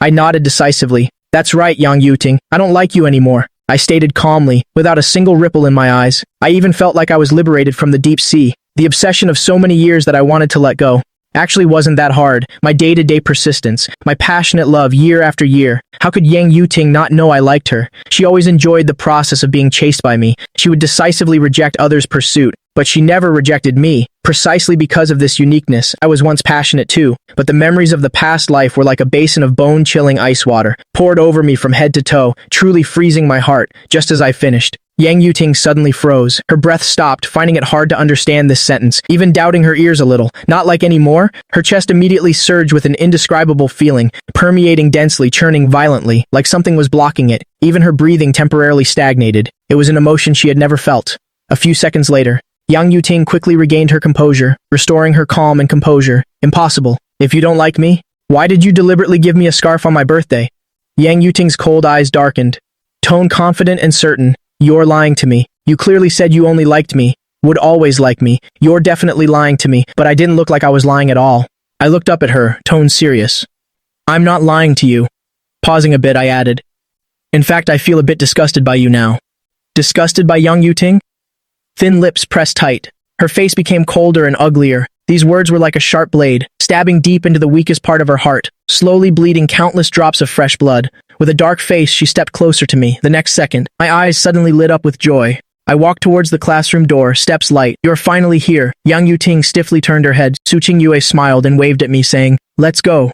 I nodded decisively. "That's right, Yang Yuting. I don't like you anymore," I stated calmly, without a single ripple in my eyes. I even felt like I was liberated from the deep sea. The obsession of so many years that I wanted to let go actually wasn't that hard. My day-to-day persistence, my passionate love year after year. How could Yang Yuting not know I liked her? She always enjoyed the process of being chased by me. She would decisively reject others' pursuit, but she never rejected me. Precisely because of this uniqueness, I was once passionate too, but the memories of the past life were like a basin of bone-chilling ice water, poured over me from head to toe, truly freezing my heart, just as I finished. Yang Yuting suddenly froze. Her breath stopped, finding it hard to understand this sentence, even doubting her ears a little. Not like anymore? Her chest immediately surged with an indescribable feeling, permeating densely, churning violently, like something was blocking it. Even her breathing temporarily stagnated. It was an emotion she had never felt. A few seconds later, Yang Yuting quickly regained her composure, restoring her calm and composure. "Impossible. If you don't like me, why did you deliberately give me a scarf on my birthday?" Yang Yuting's cold eyes darkened. Tone confident and certain. "You're lying to me. You clearly said you only liked me, would always like me. You're definitely lying to me, but I didn't look like I was lying at all." I looked up at her, tone serious. "I'm not lying to you." Pausing a bit, I added, "In fact, I feel a bit disgusted by you now." Disgusted by Yang Yuting? Thin lips pressed tight. Her face became colder and uglier. These words were like a sharp blade, stabbing deep into the weakest part of her heart, slowly bleeding countless drops of fresh blood. With a dark face, she stepped closer to me. The next second, my eyes suddenly lit up with joy. I walked towards the classroom door, steps light. "You're finally here." Yang Yuting stiffly turned her head. Su Qingyue smiled and waved at me, saying, "Let's go."